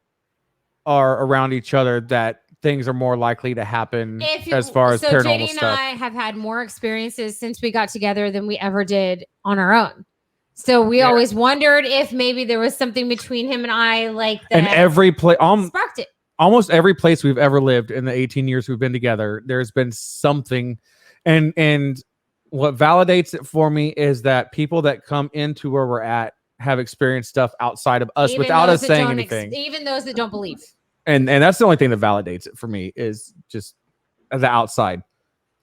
are around each other, that things are more likely to happen as far as paranormal JD stuff. and I have had more experiences since we got together than we ever did on our own. So we always wondered if maybe there was something between him and I, like that. And every place, sparked it. Almost every place we've ever lived in the 18 years we've been together, there's been something. And what validates it for me is that people that come into where we're at have experienced stuff outside of us without us saying anything. Even those that don't believe. And that's the only thing that validates it for me is just the outside.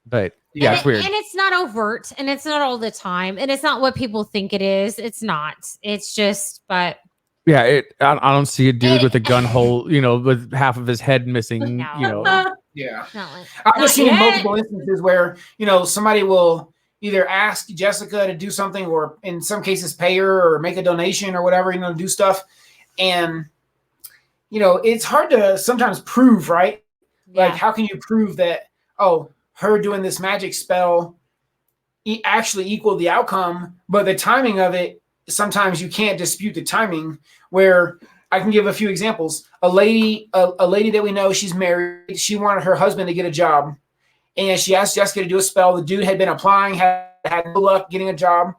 But yeah, it's weird. And it's not overt and it's not all the time. And it's not what people think it is. It's not. It's just, but. Yeah, I don't see a dude with a gun hole, with half of his head missing, Yeah. Like, I've just seen multiple instances where, somebody will either ask Jessika to do something or in some cases pay her or make a donation or whatever, do stuff. And, it's hard to sometimes prove, right? Yeah. Like, how can you prove that, her doing this magic spell actually equaled the outcome, but the timing of it, sometimes you can't dispute the timing where, I can give a few examples. A lady that we know, she's married. She wanted her husband to get a job, and she asked Jessika to do a spell. The dude had been applying, had no luck getting a job.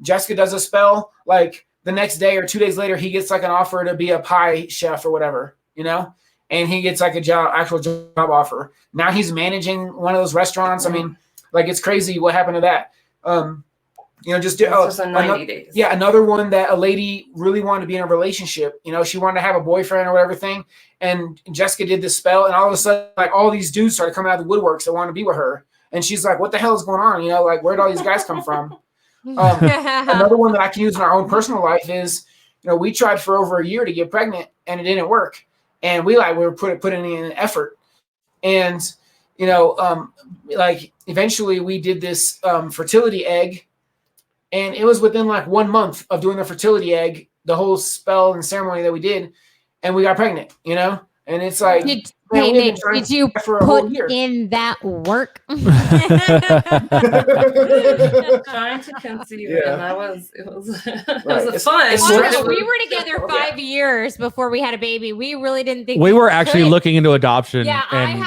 Jessika does a spell. Like the next day or 2 days later, he gets like an offer to be a pie chef or whatever, and he gets like actual job offer. Now he's managing one of those restaurants. I mean, like it's crazy what happened to that. Just 90 days. Yeah, another one that a lady really wanted to be in a relationship. She wanted to have a boyfriend or whatever thing, and Jessika did this spell, and all of a sudden, like all these dudes started coming out of the woodworks that wanted to be with her, and she's like, "What the hell is going on? Like where'd all these guys come from?" Another one that I can use in our own personal life is, we tried for over a year to get pregnant, and it didn't work, and we were putting in an effort, and like eventually we did this fertility egg. And it was within like 1 month of doing the fertility egg, the whole spell and ceremony that we did, and we got pregnant, And it's like, did you put in that work? Trying to conceive, and it was fun. We were together 5 years before we had a baby. We really didn't think we were actually looking into adoption. Yeah,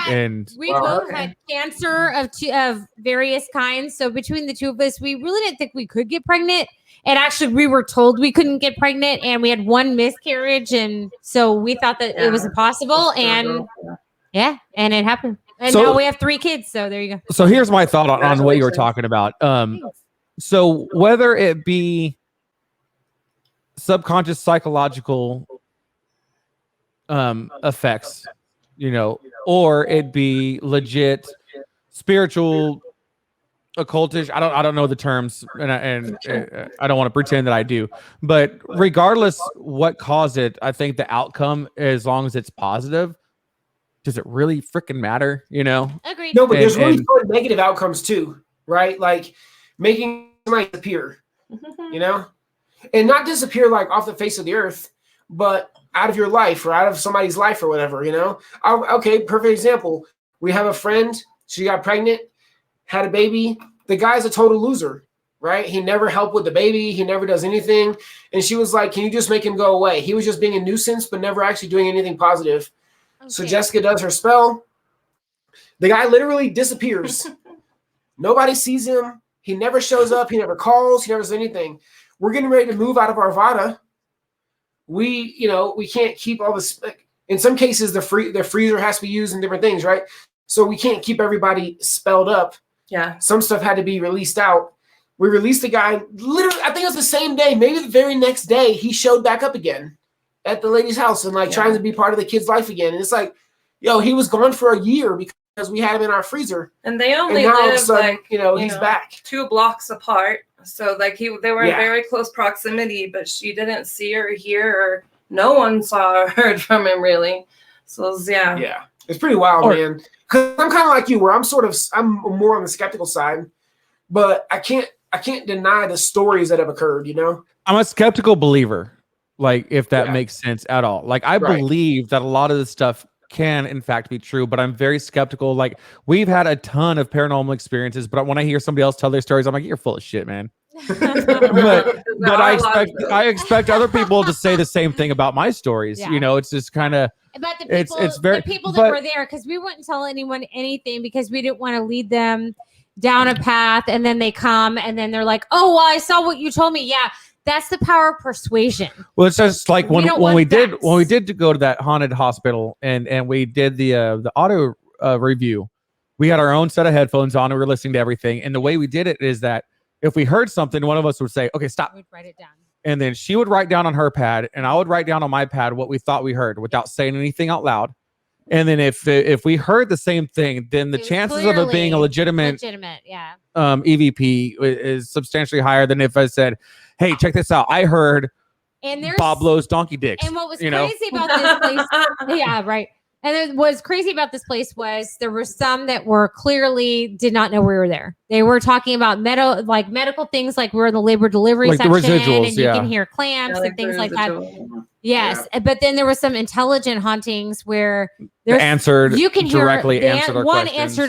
and we both had cancer of various kinds. So between the two of us, we really didn't think we could get pregnant. And actually, we were told we couldn't get pregnant, and we had one miscarriage, and so we thought that it was impossible. And and it happened. And now we have 3 kids. So there you go. So here's my thought on what you were talking about. So whether it be subconscious psychological effects, or it be legit spiritual, occultish, I don't know the terms, and I don't want to pretend that I do, but regardless what caused it, I think the outcome, as long as it's positive, does it really freaking matter? Agreed. No, but there's really good negative outcomes too, right? Like making somebody disappear, and not disappear like off the face of the earth, but out of your life or out of somebody's life or whatever, Okay, perfect example. We have a friend, she got pregnant, had a baby. The guy's a total loser, right? He never helped with the baby. He never does anything. And she was like, can you just make him go away? He was just being a nuisance, but never actually doing anything positive. Okay. So Jessika does her spell. The guy literally disappears. Nobody sees him. He never shows up. He never calls. He never does anything. We're getting ready to move out of Arvada. We can't keep all this. In some cases, the freezer has to be used in different things, right? So we can't keep everybody spelled up. Yeah. Some stuff had to be released out. We released the guy literally, I think it was the same day, maybe the very next day, he showed back up again at the lady's house and trying to be part of the kid's life again. And it's like, he was gone for a year because we had him in our freezer. And they only live he's back 2 blocks apart. So they were in very close proximity, but she didn't see or hear, or no one saw or heard from him really. So yeah, it's pretty wild, man. Because I'm kind of like you, where I'm more on the skeptical side, but I can't deny the stories that have occurred. I'm a skeptical believer, like if that makes sense at all. Like I believe that a lot of this stuff can in fact be true, but I'm very skeptical. Like we've had a ton of paranormal experiences, but when I hear somebody else tell their stories, I'm like, you're full of shit, man. but I expect other people to say the same thing about my stories. It's just kind of. But the people that were there, because we wouldn't tell anyone anything because we didn't want to lead them down a path, and then they come and then they're like, "Oh, well, I saw what you told me." Yeah, that's the power of persuasion. Well, it's just like when we did to go to that haunted hospital and we did the audio review. We had our own set of headphones on and we were listening to everything. And the way we did it is that if we heard something, one of us would say, "Okay, stop." We'd write it down. And then she would write down on her pad, and I would write down on my pad what we thought we heard without saying anything out loud. And then if we heard the same thing, then the chances of it being a legitimate EVP is substantially higher than if I said, "Hey, check this out. I heard Bob blows donkey dicks." And what was crazy about this place? Yeah, right. And then what's crazy about this place was there were some that were clearly did not know we were there. They were talking about medical things, like we're in the labor delivery section, and you can hear clamps and things like that. Yes, but then there was some intelligent hauntings where you can directly hear answered our one questions.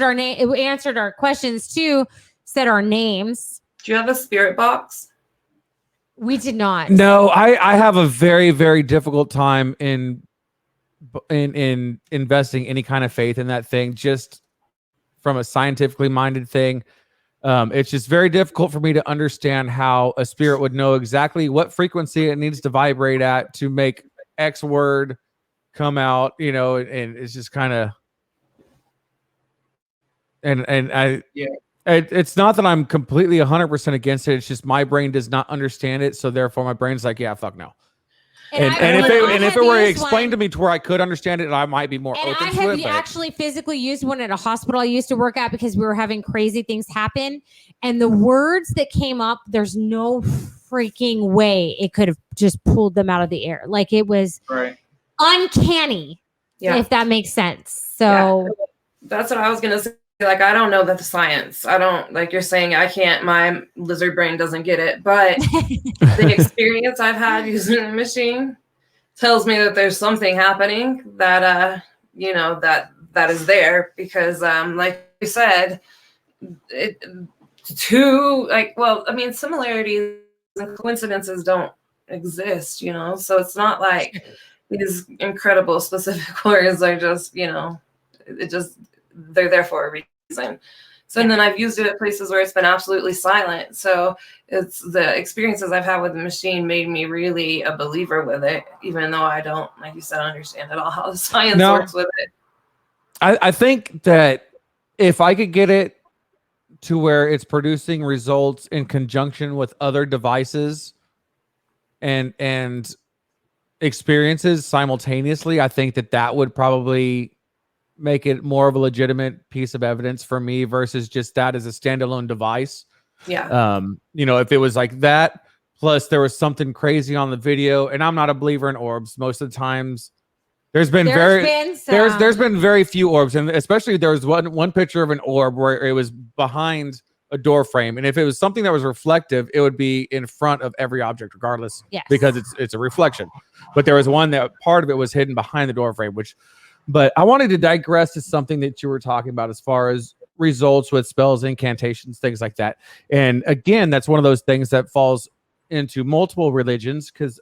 answered our questions, 2 said our names. Do you have a spirit box? We did not. No, I have a very, very difficult time in investing any kind of faith in that thing, just from a scientifically minded thing. It's just very difficult for me to understand how a spirit would know exactly what frequency it needs to vibrate at to make X word come out, you know, and it's just kind of, and I, Yeah. it's not that I'm completely 100% against it. It's just my brain does not understand it. So therefore my brain's like, yeah, fuck no. And if it were explained to me to where I could understand it, I might be more and open I to have it. But actually physically used one at a hospital I used to work at because we were having crazy things happen. And the words that came up, there's no freaking way it could have just pulled them out of the air. Like it was uncanny, if that makes sense. So that's what I was going to say. Like, I don't know that the science, I don't, like you're saying, I can't, my lizard brain doesn't get it, but the experience I've had using the machine tells me that there's something happening that, you know, that is there because, like you said, similarities and coincidences don't exist, you know, so it's not like these incredible specific words are just, you know, they're there for a reason. So and then I've used it at places where it's been absolutely silent. So it's the experiences I've had with the machine made me really a believer with it, even though I don't, like you said, understand at all how the science works with it. I think that if I could get it to where it's producing results in conjunction with other devices and experiences simultaneously, I think that would probably make it more of a legitimate piece of evidence for me versus just that as a standalone device. Yeah. You know, if it was like that, plus there was something crazy on the video, and I'm not a believer in orbs. Most of the times there's been very few orbs, and especially there was one picture of an orb where it was behind a door frame, and if it was something that was reflective, it would be in front of every object regardless, because it's a reflection. But there was one that part of it was hidden behind the door frame, but I wanted to digress to something that you were talking about as far as results with spells, incantations, things like that. And again, that's one of those things that falls into multiple religions because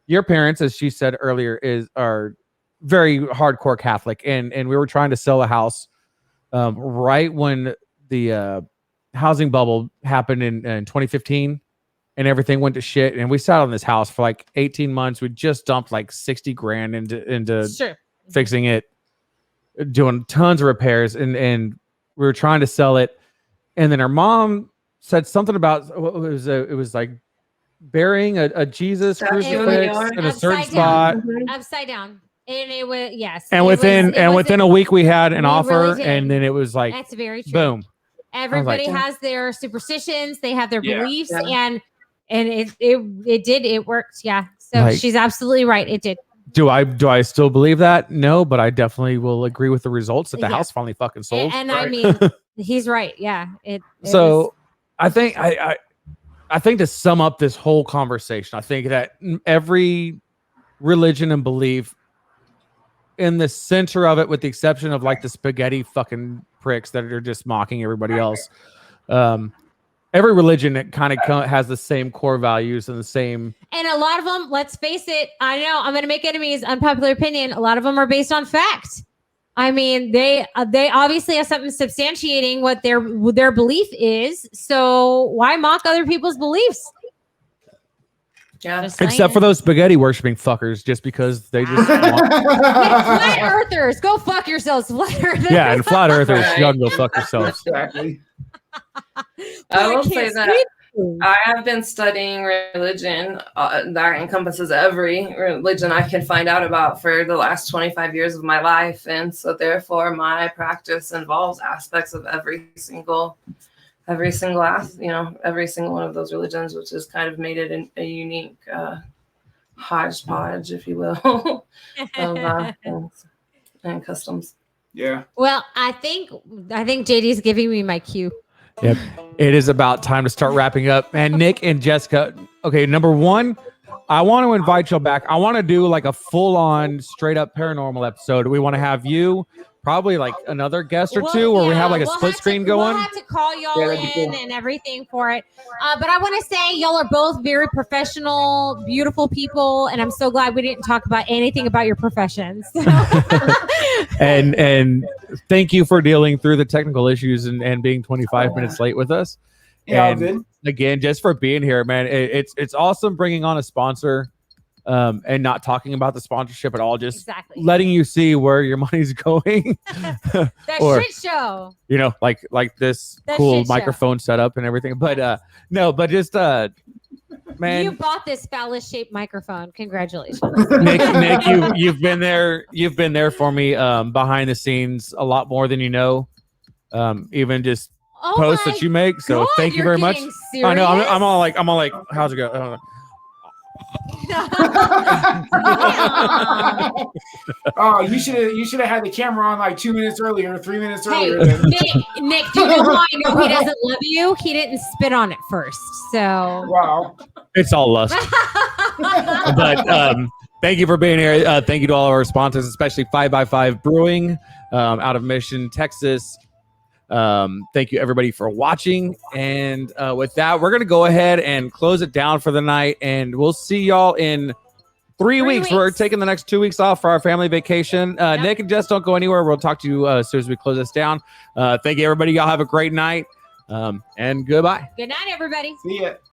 your parents, as she said earlier, are very hardcore Catholic. And we were trying to sell a house right when the housing bubble happened in 2015 and everything went to shit. And we sat on this house for like 18 months. We just dumped like 60 grand into fixing it, doing tons of repairs, and we were trying to sell it. And then our mom said something about it was like burying a Jesus crucifix in a certain spot, upside down, and it was And within a week we had an offer, really, and then it was like that's very true. Boom. Everybody has their superstitions, they have their beliefs, and it worked. Yeah. So like, she's absolutely right. It did. Do I still believe that? No, but I definitely will agree with the results that the house finally fucking sold. And I mean, he's right. Yeah. I think I think to sum up this whole conversation, I think that every religion and belief in the center of it, with the exception of like the spaghetti fucking pricks that are just mocking everybody else, every religion that kind of has the same core values and the same. And a lot of them, let's face it, I know I'm going to make enemies, unpopular opinion. A lot of them are based on fact. I mean, they obviously have something substantiating what their belief is. So why mock other people's beliefs? Yeah. Except for those spaghetti worshiping fuckers, just because they just flat earthers, go fuck yourselves, flat earthers. Yeah, and flat earthers, y'all can go fuck yourselves. Exactly. I will say that I have been studying religion that encompasses every religion I can find out about for the last 25 years of my life. And so therefore my practice involves aspects of every single one of those religions, which has kind of made it a unique hodgepodge, if you will, of things and customs. Yeah. Well, I think JD's giving me my cue. Yep. It is about time to start wrapping up. And Nick and Jessica, okay, number one, I want to invite y'all back. I want to do like a full-on, straight-up paranormal episode. We want to have you probably like another guest or two, where we have like a split screen going. We'll have to call y'all Yeah, that'd be in cool. and everything for it. But I want to say y'all are both very professional, beautiful people, and I'm so glad we didn't talk about anything about your professions. And thank you for dealing through the technical issues and being 25 minutes late with us. Yeah, all And good. again, just for being here, man. It's awesome bringing on a sponsor, and not talking about the sponsorship at all. Just Exactly. letting you see where your money's going. That or- shit show. You know, like this That cool shit show. microphone setup and everything. But no, but just You man, bought this phallus-shaped microphone. Congratulations. Nick, you've been there. You've been there for me behind the scenes a lot more than you know. Even just Oh posts my that you make. So God, thank you you're very much. getting I know. serious? I'm all like, how's it go? Oh, you should have had the camera on like 2 minutes earlier, 3 minutes Hey, earlier. Then. Nick, do you know how I know he doesn't love you? He didn't spit on it first. So Wow. It's all lust. But thank you for being here. Thank you to all of our sponsors, especially 5x5 Brewing out of Mission, Texas. Thank you everybody for watching. And with that, we're going to go ahead and close it down for the night. And we'll see y'all in 3 weeks. We're taking the next 2 weeks off for our family vacation. Nick and Jess, don't go anywhere. We'll talk to you as soon as we close this down. Thank you, everybody. Y'all have a great night. And goodbye. good night, everybody. See ya.